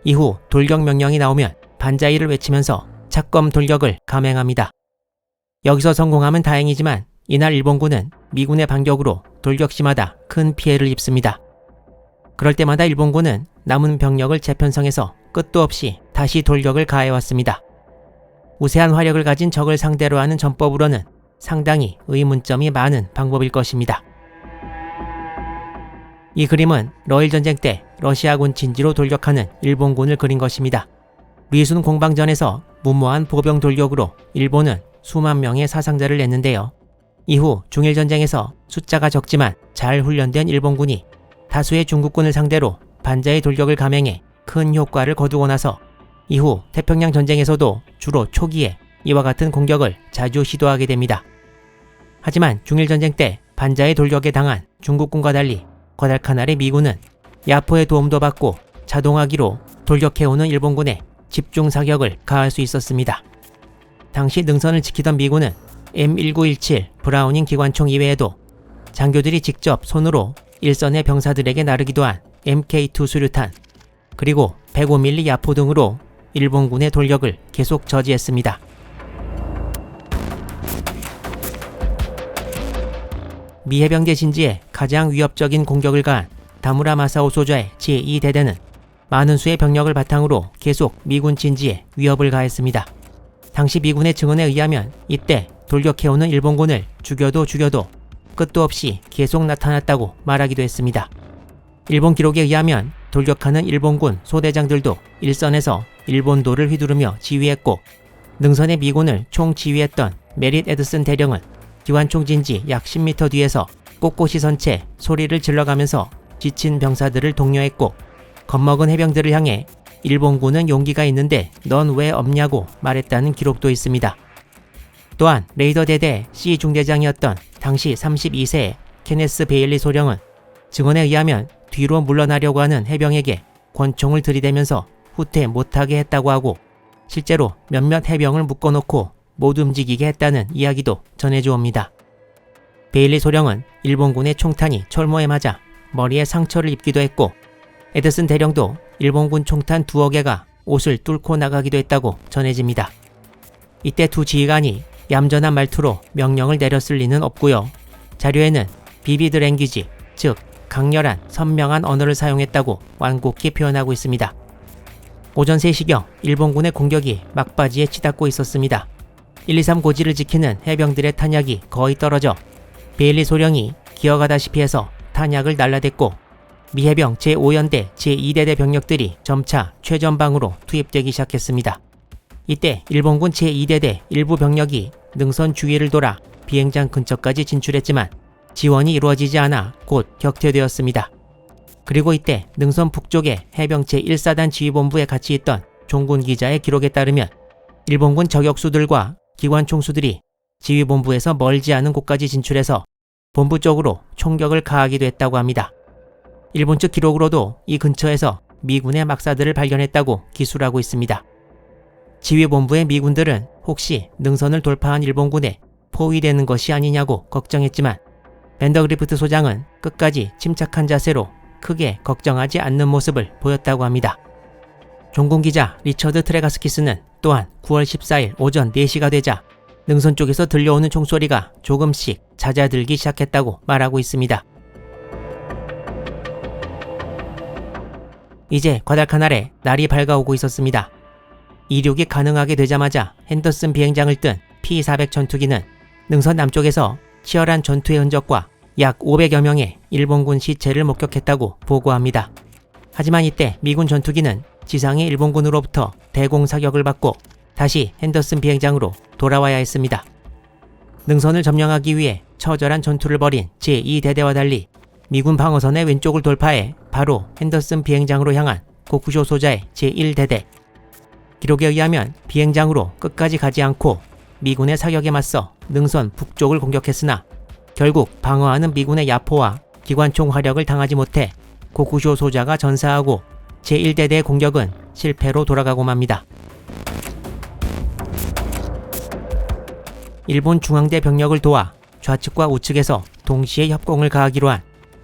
이후 돌격 명령이 나오면 반자이를 외치면서 착검 돌격을 감행합니다. 여기서 성공하면 다행이지만 이날 일본군은 미군의 반격으로 돌격 시마다 큰 피해를 입습니다. 그럴 때마다 일본군은 남은 병력을 재편성해서 끝도 없이 다시 돌격을 가해왔습니다. 우세한 화력을 가진 적을 상대로 하는 전법으로는 상당히 의문점이 많은 방법일 것입니다. 이 그림은 러일 전쟁 때 러시아군 진지로 돌격하는 일본군을 그린 것입니다. 리순 공방전에서 무모한 보병 돌격으로 일본은 수만 명의 사상자를 냈는데요. 이후 중일 전쟁에서 숫자가 적지만 잘 훈련된 일본군이 다수의 중국군을 상대로 반자의 돌격을 감행해 큰 효과를 거두고 나서 이후 태평양 전쟁에서도 주로 초기에 이와 같은 공격을 자주 시도하게 됩니다. 하지만 중일 전쟁 때 반자의 돌격에 당한 중국군과 달리 과달카날의 미군은 야포의 도움도 받고 자동화기로 돌격해오는 일본군에 집중 사격을 가할 수 있었습니다. 당시 능선을 지키던 미군은 M1917 브라우닝 기관총 이외에도 장교들이 직접 손으로 일선의 병사들에게 나르기도 한 MK2 수류탄, 그리고 105mm 야포 등으로 일본군의 돌격을 계속 저지했습니다. 미 해병대 진지에 가장 위협적인 공격을 가한 다무라 마사오 소저의 제2대대는 많은 수의 병력을 바탕으로 계속 미군 진지에 위협을 가했습니다. 당시 미군의 증언에 의하면 이때 돌격해오는 일본군을 죽여도 끝도 없이 계속 나타났다고 말하기도 했습니다. 일본 기록에 의하면 돌격하는 일본군 소대장들도 일선에서 일본도를 휘두르며 지휘했고, 능선의 미군을 총 지휘했던 메릿 에드슨 대령은 기관총 진지 약 10m 뒤에서 꼿꼿이 선 채 소리를 질러가면서 지친 병사들을 독려했고, 겁먹은 해병들을 향해 일본군은 용기가 있는데 넌 왜 없냐고 말했다는 기록도 있습니다. 또한 레이더 대대 C 중대장이었던 당시 32세의 케네스 베일리 소령은 증언에 의하면 뒤로 물러나려고 하는 해병에게 권총을 들이대면서 후퇴 못하게 했다고 하고, 실제로 몇몇 해병을 묶어놓고 못 움직이게 했다는 이야기도 전해주옵니다. 베일리 소령은 일본군의 총탄이 철모에 맞아 머리에 상처를 입기도 했고, 에드슨 대령도 일본군 총탄 2여 개가 옷을 뚫고 나가기도 했다고 전해집니다. 이때 두 지휘관이 얌전한 말투로 명령을 내렸을 리는 없고요. 자료에는 비비드 랭귀지, 즉 강렬한 선명한 언어를 사용했다고 완곡히 표현하고 있습니다. 오전 3시경 일본군의 공격이 막바지에 치닫고 있었습니다. 123 고지를 지키는 해병들의 탄약이 거의 떨어져 베일리 소령이 기어가다시피 해서 탄약을 날라댔고, 미 해병 제5연대 제2대대 병력들이 점차 최전방으로 투입되기 시작했습니다. 이때 일본군 제2대대 일부 병력이 능선 주위를 돌아 비행장 근처까지 진출했지만 지원이 이루어지지 않아 곧 격퇴되었습니다. 그리고 이때 능선 북쪽에 해병 제1사단 지휘본부에 같이 있던 종군 기자의 기록에 따르면 일본군 저격수들과 기관총수들이 지휘본부에서 멀지 않은 곳까지 진출해서 본부 쪽으로 총격을 가하기도 했다고 합니다. 일본 측 기록으로도 이 근처에서 미군의 막사들을 발견했다고 기술하고 있습니다. 지휘본부의 미군들은 혹시 능선을 돌파한 일본군에 포위되는 것이 아니냐고 걱정했지만 밴더그리프트 소장은 끝까지 침착한 자세로 크게 걱정하지 않는 모습을 보였다고 합니다. 종군 기자 리처드 트레가스키스는 또한 9월 14일 오전 4시가 되자 능선 쪽에서 들려오는 총소리가 조금씩 잦아들기 시작했다고 말하고 있습니다. 이제 과달카날에 날이 밝아오고 있었습니다. 이륙이 가능하게 되자마자 핸더슨 비행장을 뜬 P-400 전투기는 능선 남쪽에서 치열한 전투의 흔적과 약 500여 명의 일본군 시체를 목격했다고 보고합니다. 하지만 이때 미군 전투기는 지상의 일본군으로부터 대공사격을 받고 다시 핸더슨 비행장으로 돌아와야 했습니다. 능선을 점령하기 위해 처절한 전투를 벌인 제2대대와 달리 미군 방어선의 왼쪽을 돌파해 바로 핸더슨 비행장으로 향한 고쿠쇼 소자의 제1대대. 기록에 의하면 비행장으로 끝까지 가지 않고 미군의 사격에 맞서 능선 북쪽을 공격했으나 결국 방어하는 미군의 야포와 기관총 화력을 당하지 못해 고쿠쇼 소자가 전사하고 제1대대의 공격은 실패로 돌아가고 맙니다. 일본 중앙대 병력을 도와 좌측과 우측에서 동시에 협공을 가하기로 한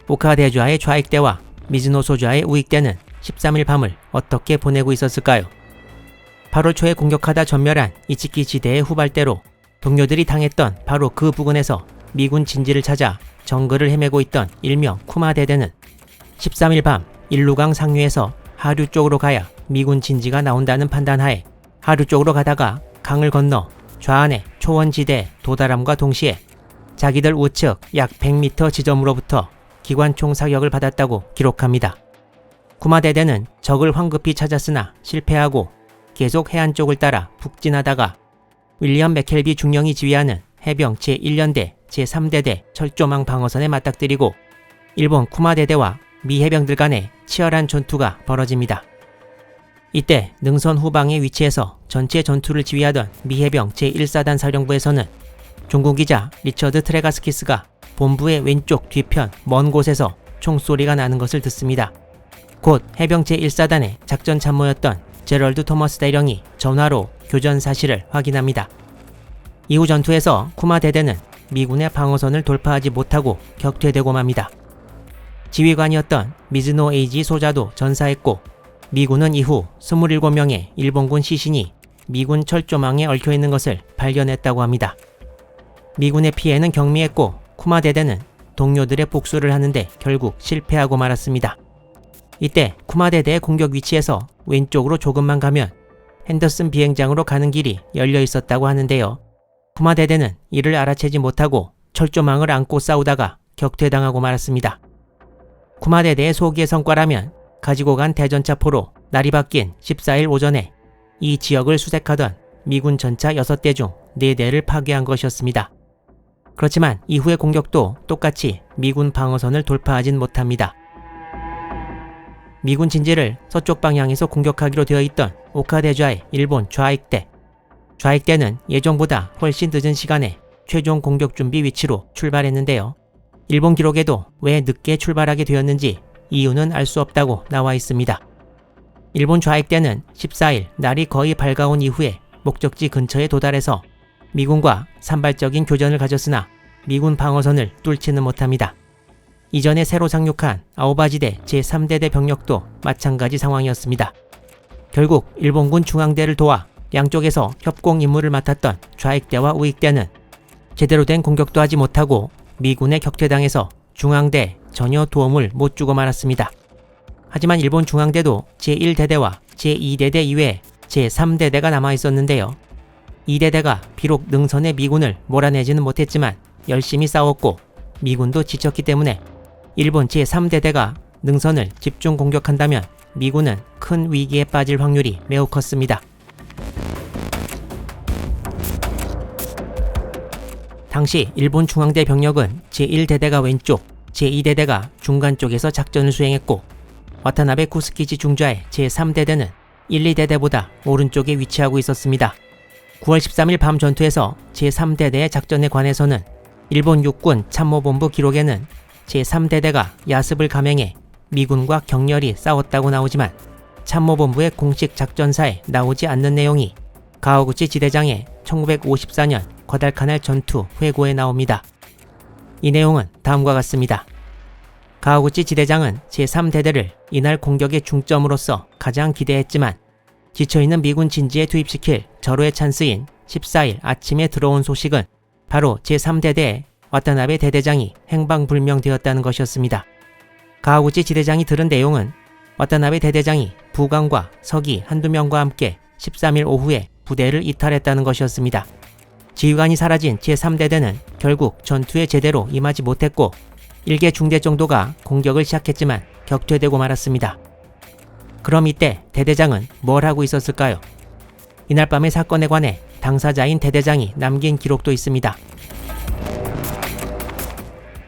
오카대주하의 좌익대와 미즈노소주하의 우익대는 13일 밤을 어떻게 보내고 있었을까요? 8월 초에 공격하다 전멸한 이치키 지대의 후발대로 동료들이 당했던 바로 그 부근에서 미군 진지를 찾아 정글을 헤매고 있던 일명 쿠마 대대는 13일 밤 일루강 상류에서 하류 쪽으로 가야 미군 진지가 나온다는 판단하에 하류 쪽으로 가다가 강을 건너 좌안의 초원지대에 도달함과 동시에 자기들 우측 약 100m 지점으로부터 기관총 사격을 받았다고 기록합니다. 쿠마 대대는 적을 황급히 찾았으나 실패하고 계속 해안 쪽을 따라 북진하다가 윌리엄 맥켈비 중령이 지휘하는 해병 제1년대 제3대대 철조망 방어선에 맞닥뜨리고 일본 쿠마 대대와 미 해병들 간의 치열한 전투가 벌어집니다. 이때 능선 후방의 위치에서 전체 전투를 지휘하던 미 해병 제1사단 사령부에서는 종군기자 리처드 트레가스키스가 본부의 왼쪽 뒤편 먼 곳에서 총소리가 나는 것을 듣습니다. 곧 해병 제1사단의 작전 참모였던 제럴드 토머스 대령이 전화로 교전 사실을 확인합니다. 이후 전투에서 쿠마 대대는 미군의 방어선을 돌파하지 못하고 격퇴되고 맙니다. 지휘관이었던 미즈노 에이지 소자도 전사했고 미군은 이후 27명의 일본군 시신이 미군 철조망에 얽혀있는 것을 발견했다고 합니다. 미군의 피해는 경미했고 쿠마 대대는 동료들의 복수를 하는데 결국 실패하고 말았습니다. 이때 쿠마 대대의 공격 위치에서 왼쪽으로 조금만 가면 핸더슨 비행장으로 가는 길이 열려 있었다고 하는데요. 쿠마 대대는 이를 알아채지 못하고 철조망을 안고 싸우다가 격퇴당하고 말았습니다. 쿠마 대대의 소기의 성과라면 가지고 간 대전차포로 날이 바뀐 14일 오전에 이 지역을 수색하던 미군 전차 6대 중 4대를 파괴한 것이었습니다. 그렇지만 이후의 공격도 똑같이 미군 방어선을 돌파하진 못합니다. 미군 진지를 서쪽 방향에서 공격하기로 되어 있던 오카대주하의 일본 좌익대. 좌익대는 예정보다 훨씬 늦은 시간에 최종 공격 준비 위치로 출발했는데요. 일본 기록에도 왜 늦게 출발하게 되었는지 이유는 알 수 없다고 나와 있습니다. 일본 좌익대는 14일 날이 거의 밝아온 이후에 목적지 근처에 도달해서 미군과 산발적인 교전을 가졌으나 미군 방어선을 뚫지는 못합니다. 이전에 새로 상륙한 아오바지대 제3대대 병력도 마찬가지 상황이었습니다. 결국 일본군 중앙대를 도와 양쪽에서 협공 임무를 맡았던 좌익대와 우익대는 제대로 된 공격도 하지 못하고 미군에 격퇴당해서 중앙대에 전혀 도움을 못 주고 말았습니다. 하지만 일본 중앙대도 제1대대와 제2대대 이외에 제3대대가 남아있었는데요. 이 대대가 비록 능선의 미군을 몰아내지는 못했지만 열심히 싸웠고 미군도 지쳤기 때문에 일본 제3대대가 능선을 집중 공격한다면 미군은 큰 위기에 빠질 확률이 매우 컸습니다. 당시 일본 중앙대 병력은 제1대대가 왼쪽, 제2대대가 중간 쪽에서 작전을 수행했고 와타나베 쿠스키지 중좌의 제3대대는 1, 2대대보다 오른쪽에 위치하고 있었습니다. 9월 13일 밤 전투에서 제3대대의 작전에 관해서는 일본 육군 참모본부 기록에는 제3대대가 야습을 감행해 미군과 격렬히 싸웠다고 나오지만 참모본부의 공식 작전사에 나오지 않는 내용이 가와구치 지대장의 1954년 과달카날 전투 회고에 나옵니다. 이 내용은 다음과 같습니다. 가와구치 지대장은 제3대대를 이날 공격의 중점으로서 가장 기대했지만 지쳐있는 미군 진지에 투입시킬 절호의 찬스인 14일 아침에 들어온 소식은 바로 제3대대의 와타나베 대대장이 행방불명되었다는 것이었습니다. 가와구치 지대장이 들은 내용은 와타나베 대대장이 부관과 서기 한두 명과 함께 13일 오후에 부대를 이탈했다는 것이었습니다. 지휘관이 사라진 제3대대는 결국 전투에 제대로 임하지 못했고 1개 중대 정도가 공격을 시작했지만 격퇴되고 말았습니다. 그럼 이때 대대장은 뭘 하고 있었을까요? 이날 밤의 사건에 관해 당사자인 대대장이 남긴 기록도 있습니다.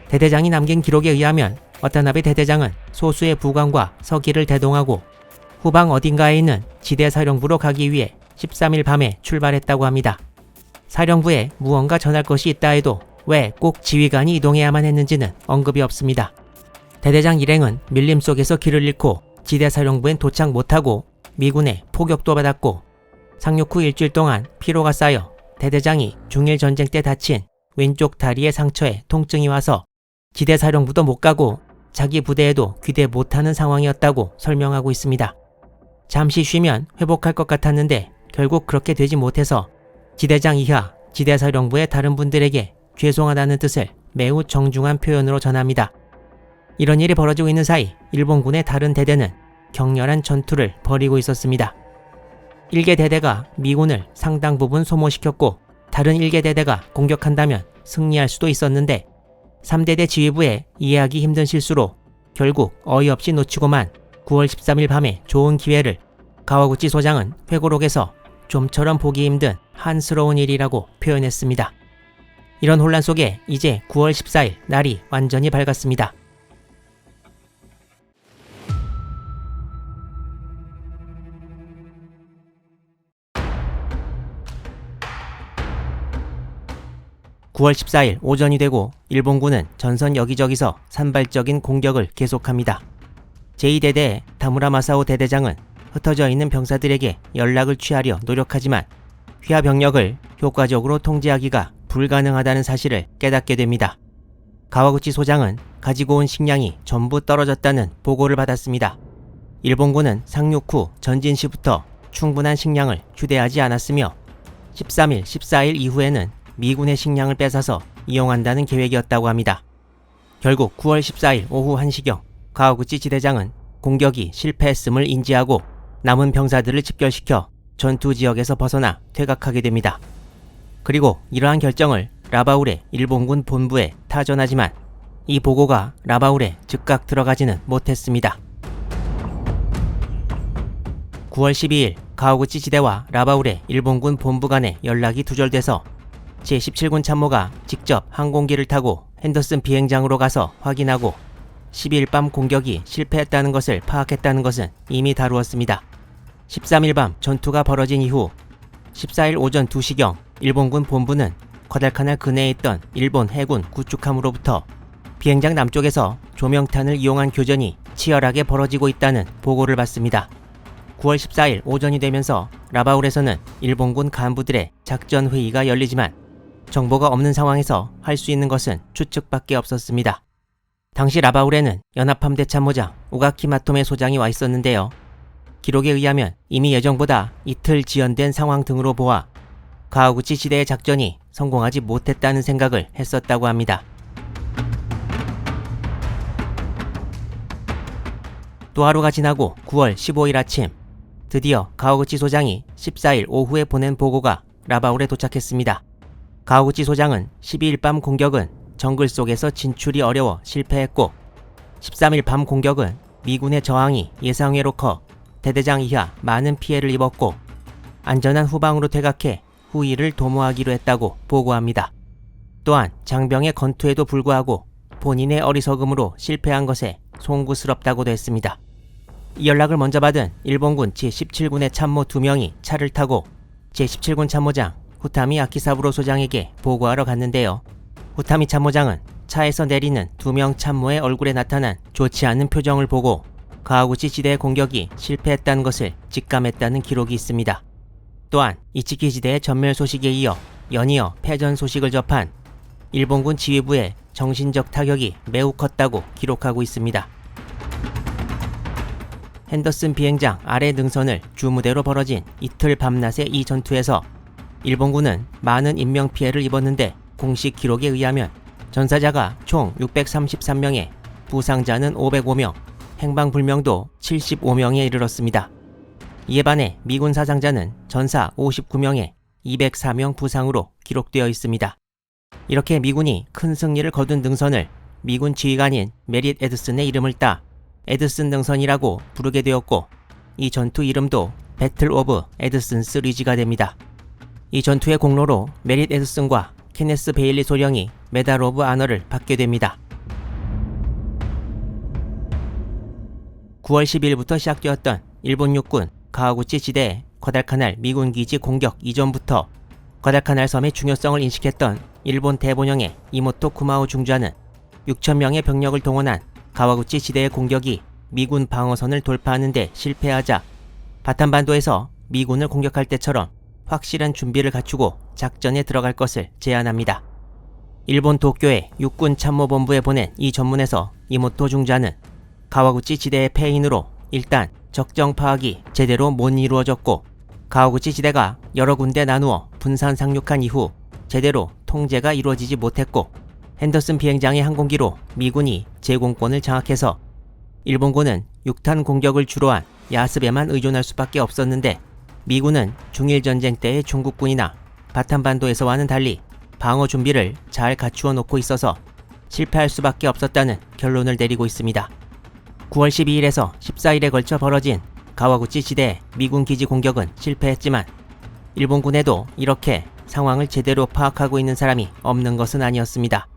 대대장이 남긴 기록에 의하면 와타나베 대대장은 소수의 부관과 서기를 대동하고 후방 어딘가에 있는 지대 사령부로 가기 위해 13일 밤에 출발했다고 합니다. 사령부에 무언가 전할 것이 있다 해도 왜 꼭 지휘관이 이동해야만 했는지는 언급이 없습니다. 대대장 일행은 밀림 속에서 길을 잃고 지대 사령부엔 도착 못하고 미군의 포격도 받았고 상륙 후 일주일 동안 피로가 쌓여 대대장이 중일 전쟁 때 다친 왼쪽 다리의 상처에 통증이 와서 지대 사령부도 못 가고 자기 부대에도 귀대 못하는 상황이었다고 설명하고 있습니다. 잠시 쉬면 회복할 것 같았는데 결국 그렇게 되지 못해서 지대장 이하 지대사령부의 다른 분들에게 죄송하다는 뜻을 매우 정중한 표현으로 전합니다. 이런 일이 벌어지고 있는 사이 일본군의 다른 대대는 격렬한 전투를 벌이고 있었습니다. 1개 대대가 미군을 상당 부분 소모시켰고 다른 1개 대대가 공격한다면 승리할 수도 있었는데 3대대 지휘부의 이해하기 힘든 실수로 결국 어이없이 놓치고만 9월 13일 밤에 좋은 기회를 가와구치 소장은 회고록에서 좀처럼 보기 힘든 한스러운 일이라고 표현했습니다. 이런 혼란 속에 이제 9월 14일 날이 완전히 밝았습니다. (9월 14일) 오전이 되고 일본군은 전선 여기저기서 산발적인 공격을 계속합니다. 제2대대 다무라 마사오 대대장은 흩어져 있는 병사들에게 연락을 취하려 노력하지만 휘하 병력을 효과적으로 통제하기가 불가능하다는 사실을 깨닫게 됩니다. 가와구치 소장은 가지고 온 식량이 전부 떨어졌다는 보고를 받았습니다. 일본군은 상륙 후 전진 시부터 충분한 식량을 휴대하지 않았으며 13일, 14일 이후에는 미군의 식량을 뺏어서 이용한다는 계획이었다고 합니다. 결국 9월 14일 오후 1시경 가와구치 지대장은 공격이 실패했음을 인지하고 남은 병사들을 집결시켜 전투 지역에서 벗어나 퇴각하게 됩니다. 그리고 이러한 결정을 라바울의 일본군 본부에 타전하지만 이 보고가 라바울에 즉각 들어가지는 못했습니다. 9월 12일 가와구치 지대와 라바울의 일본군 본부 간의 연락이 두절돼서 제17군 참모가 직접 항공기를 타고 핸더슨 비행장으로 가서 확인하고 12일 밤 공격이 실패했다는 것을 파악했다는 것은 이미 다루었습니다. 13일 밤 전투가 벌어진 이후 14일 오전 2시경 일본군 본부는 과달카날 근해에 있던 일본 해군 구축함으로부터 비행장 남쪽에서 조명탄을 이용한 교전이 치열하게 벌어지고 있다는 보고를 받습니다. 9월 14일 오전이 되면서 라바울에서는 일본군 간부들의 작전 회의가 열리지만 정보가 없는 상황에서 할 수 있는 것은 추측밖에 없었습니다. 당시 라바울에는 연합함대 참모장 우가키 마토메 소장이 와 있었는데요. 기록에 의하면 이미 예정보다 이틀 지연된 상황 등으로 보아 가와구치 지대의 작전이 성공하지 못했다는 생각을 했었다고 합니다. 또 하루가 지나고 9월 15일 아침 드디어 가와구치 소장이 14일 오후에 보낸 보고가 라바울에 도착했습니다. 가와구치 소장은 12일 밤 공격은 정글 속에서 진출이 어려워 실패했고 13일 밤 공격은 미군의 저항이 예상외로 커 대대장 이하 많은 피해를 입었고 안전한 후방으로 퇴각해 후위를 도모하기로 했다고 보고합니다. 또한 장병의 건투에도 불구하고 본인의 어리석음으로 실패한 것에 송구스럽다고도 했습니다. 이 연락을 먼저 받은 일본군 제17군의 참모 2명이 차를 타고 제17군 참모장 후타미 아키사부로 소장에게 보고하러 갔는데요. 후타미 참모장은 차에서 내리는 2명 참모의 얼굴에 나타난 좋지 않은 표정을 보고 가와구치 지대의 공격이 실패했다는 것을 직감했다는 기록이 있습니다. 또한 이치키 지대의 전멸 소식에 이어 연이어 패전 소식을 접한 일본군 지휘부의 정신적 타격이 매우 컸다고 기록하고 있습니다. 핸더슨 비행장 아래 능선을 주무대로 벌어진 이틀 밤낮의 이 전투에서 일본군은 많은 인명피해를 입었는데 공식 기록에 의하면 전사자가 총 633명에 부상자는 505명, 행방불명도 75명에 이르렀습니다. 이에 반해 미군 사상자는 전사 59명에 204명 부상으로 기록되어 있습니다. 이렇게 미군이 큰 승리를 거둔 능선을 미군 지휘관인 메릿 에드슨의 이름을 따 에드슨 능선이라고 부르게 되었고 이 전투 이름도 배틀 오브 에드슨스 리지가 됩니다. 이 전투의 공로로 메릿 에드슨과 케네스 베일리 소령이 메달 오브 아너를 받게 됩니다. 9월 12일부터 시작되었던 일본 육군 가와구치 지대의 과달카날 미군 기지 공격 이전부터 과달카날 섬의 중요성을 인식했던 일본 대본영의 이모토 쿠마오 중좌는 6,000명의 병력을 동원한 가와구치 지대의 공격이 미군 방어선을 돌파하는 데 실패하자 바탄반도에서 미군을 공격할 때처럼 확실한 준비를 갖추고 작전에 들어갈 것을 제안합니다. 일본 도쿄의 육군 참모본부에 보낸 이 전문에서 이모토 중자는 가와구치 지대의 패인으로 일단 적정 파악이 제대로 못 이루어졌고, 가와구치 지대가 여러 군데 나누어 분산 상륙한 이후 제대로 통제가 이루어지지 못했고, 핸더슨 비행장의 항공기로 미군이 제공권을 장악해서 일본군은 6탄 공격을 주로 한 야습에만 의존할 수밖에 없었는데, 미군은 중일전쟁 때의 중국군이나 바탄반도에서와는 달리 방어 준비를 잘 갖추어 놓고 있어서 실패할 수밖에 없었다는 결론을 내리고 있습니다. 9월 12일에서 14일에 걸쳐 벌어진 가와구치 지대의 미군 기지 공격은 실패했지만, 일본군에도 이렇게 상황을 제대로 파악하고 있는 사람이 없는 것은 아니었습니다.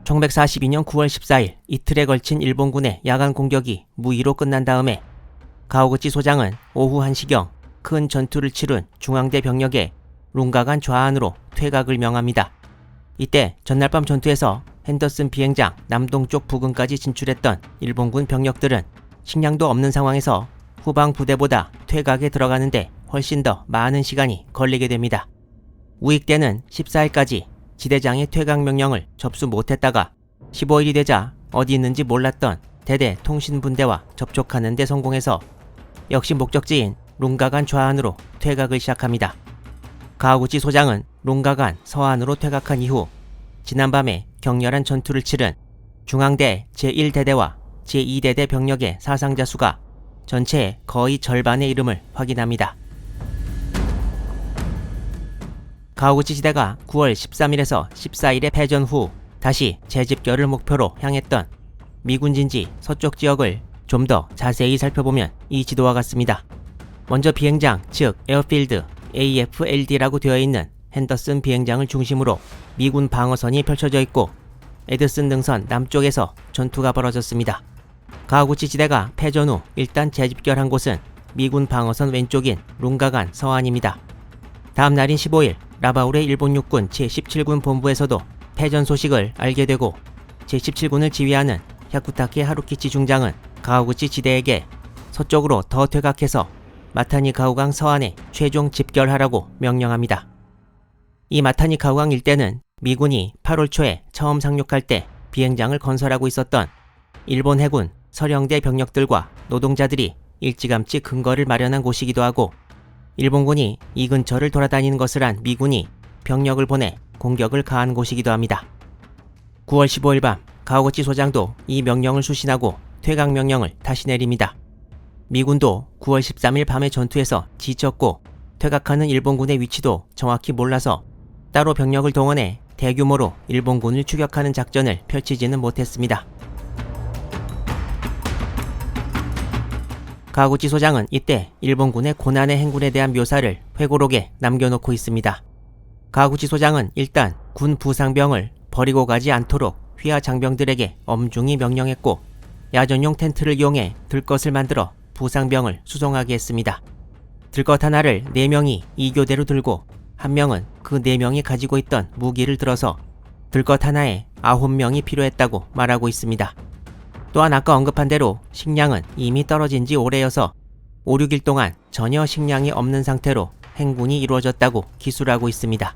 1942년 9월 14일 이틀에 걸친 일본군의 야간 공격이 무의로 끝난 다음에 가와구치 소장은 오후 1시경 큰 전투를 치룬 중앙대 병력의 룽가간 좌안으로 퇴각을 명합니다. 이때 전날 밤 전투에서 핸더슨 비행장 남동쪽 부근까지 진출했던 일본군 병력들은 식량도 없는 상황에서 후방 부대보다 퇴각에 들어가는데 훨씬 더 많은 시간이 걸리게 됩니다. 우익대는 14일까지 지대장의 퇴각 명령을 접수 못했다가 15일이 되자 어디 있는지 몰랐던 대대 통신분대와 접촉하는 데 성공해서 역시 목적지인 룽가간 좌안으로 퇴각을 시작합니다. 가와구치 소장은 룽가간 서안으로 퇴각한 이후 지난밤에 격렬한 전투를 치른 중앙대 제1대대와 제2대대 병력의 사상자 수가 전체의 거의 절반에 이름을 확인합니다. 가와구치 지대가 9월 13일에서 14일의 패전 후 다시 재집결을 목표로 향했던 미군 진지 서쪽 지역을 좀 더 자세히 살펴보면 이 지도와 같습니다. 먼저 비행장, 즉 에어필드 AFLD라고 되어 있는 핸더슨 비행장을 중심으로 미군 방어선이 펼쳐져 있고, 에드슨 등선 남쪽에서 전투가 벌어졌습니다. 가와구치 지대가 패전 후 일단 재집결한 곳은 미군 방어선 왼쪽인 룽가간 서안입니다. 다음 날인 15일 라바울의 일본 육군 제17군 본부에서도 패전 소식을 알게 되고, 제17군을 지휘하는 야쿠타케 하루키치 중장은 가와구치 지대에게 서쪽으로 더 퇴각해서 마타니 가우강 서안에 최종 집결하라고 명령합니다. 이 마타니 가우강 일대는 미군이 8월 초에 처음 상륙할 때 비행장을 건설하고 있었던 일본 해군 서령대 병력들과 노동자들이 일찌감치 근거를 마련한 곳이기도 하고, 일본군이 이 근처를 돌아다니는 것을 안 미군이 병력을 보내 공격을 가한 곳이기도 합니다. 9월 15일 밤 가와구치 소장도 이 명령을 수신하고 퇴각 명령을 다시 내립니다. 미군도 9월 13일 밤의 전투에서 지쳤고 퇴각하는 일본군의 위치도 정확히 몰라서 따로 병력을 동원해 대규모로 일본군을 추격하는 작전을 펼치지는 못했습니다. 가와구치 소장은 이때 일본군의 고난의 행군에 대한 묘사를 회고록에 남겨놓고 있습니다. 가와구치 소장은 일단 군 부상병을 버리고 가지 않도록 휘하 장병들에게 엄중히 명령했고, 야전용 텐트를 이용해 들것을 만들어 부상병을 수송하게 했습니다. 들것 하나를 4명이 2교대로 들고 1명은 그 4명이 가지고 있던 무기를 들어서 들것 하나에 9명이 필요했다고 말하고 있습니다. 또한 아까 언급한 대로 식량은 이미 떨어진 지 오래여서 5, 6일 동안 전혀 식량이 없는 상태로 행군이 이루어졌다고 기술하고 있습니다.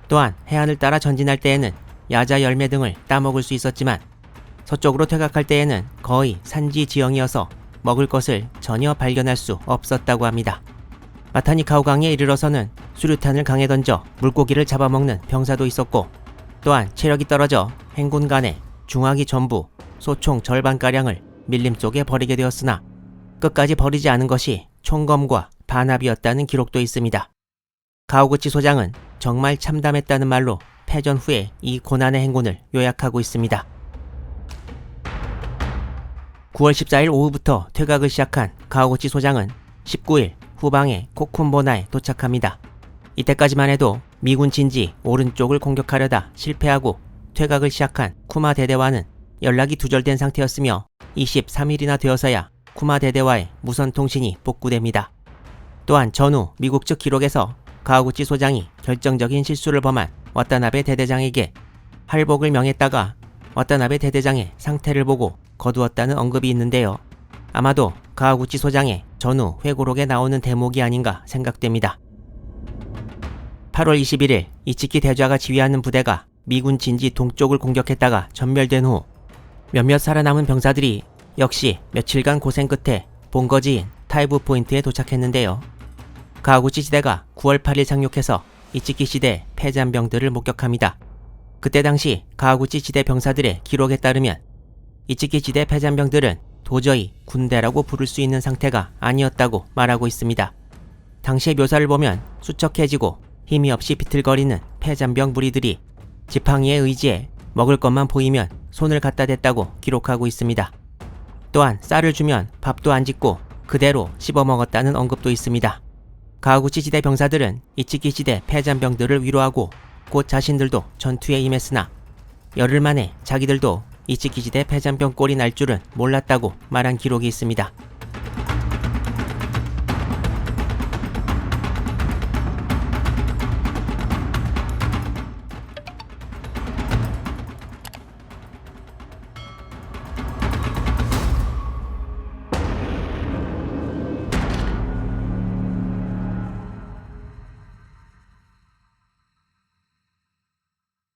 또한 해안을 따라 전진할 때에는 야자 열매 등을 따먹을 수 있었지만 서쪽으로 퇴각할 때에는 거의 산지 지형이어서 먹을 것을 전혀 발견할 수 없었다고 합니다. 마타니 가우강에 이르러서는 수류탄을 강에 던져 물고기를 잡아먹는 병사도 있었고, 또한 체력이 떨어져 행군 간에 중화기 전부 소총 절반가량을 밀림 속에 버리게 되었으나 끝까지 버리지 않은 것이 총검과 반합이었다는 기록도 있습니다. 가와구치 소장은 정말 참담했다는 말로 패전 후에 이 고난의 행군을 요약하고 있습니다. 9월 14일 오후부터 퇴각을 시작한 가와구치 소장은 19일 후방의 코쿤보나에 도착합니다. 이때까지만 해도 미군 진지 오른쪽을 공격하려다 실패하고 퇴각을 시작한 쿠마 대대와는 연락이 두절된 상태였으며 23일이나 되어서야 쿠마 대대와의 무선 통신이 복구됩니다. 또한 전후 미국 측 기록에서 가와구치 소장이 결정적인 실수를 범한 와타나베 대대장에게 할복을 명했다가 와타나베 대대장의 상태를 보고 거두었다는 언급이 있는데요. 아마도 가와구치 소장의 전후 회고록에 나오는 대목이 아닌가 생각됩니다. 8월 21일 이치키 대좌가 지휘하는 부대가 미군 진지 동쪽을 공격했다가 전멸된 후 몇몇 살아남은 병사들이 역시 며칠간 고생 끝에 본거지인 타이부 포인트에 도착했는데요. 가와구치 지대가 9월 8일 상륙해서 이치키 시대 패잔병들을 목격합니다. 그때 당시 가와구치 지대 병사들의 기록에 따르면 이치키 지대 패잔병들은 도저히 군대라고 부를 수 있는 상태가 아니었다고 말하고 있습니다. 당시의 묘사를 보면 수척해지고 힘이 없이 비틀거리는 패잔병 무리들이 지팡이에 의지해 먹을 것만 보이면 손을 갖다 댔다고 기록하고 있습니다. 또한 쌀을 주면 밥도 안 짓고 그대로 씹어먹었다는 언급도 있습니다. 가와구치 지대 병사들은 이치키 시대 패잔병들을 위로하고 곧 자신들도 전투에 임했으나 열흘 만에 자기들도 이치키 시대 패잔병 꼴이 날 줄은 몰랐다고 말한 기록이 있습니다.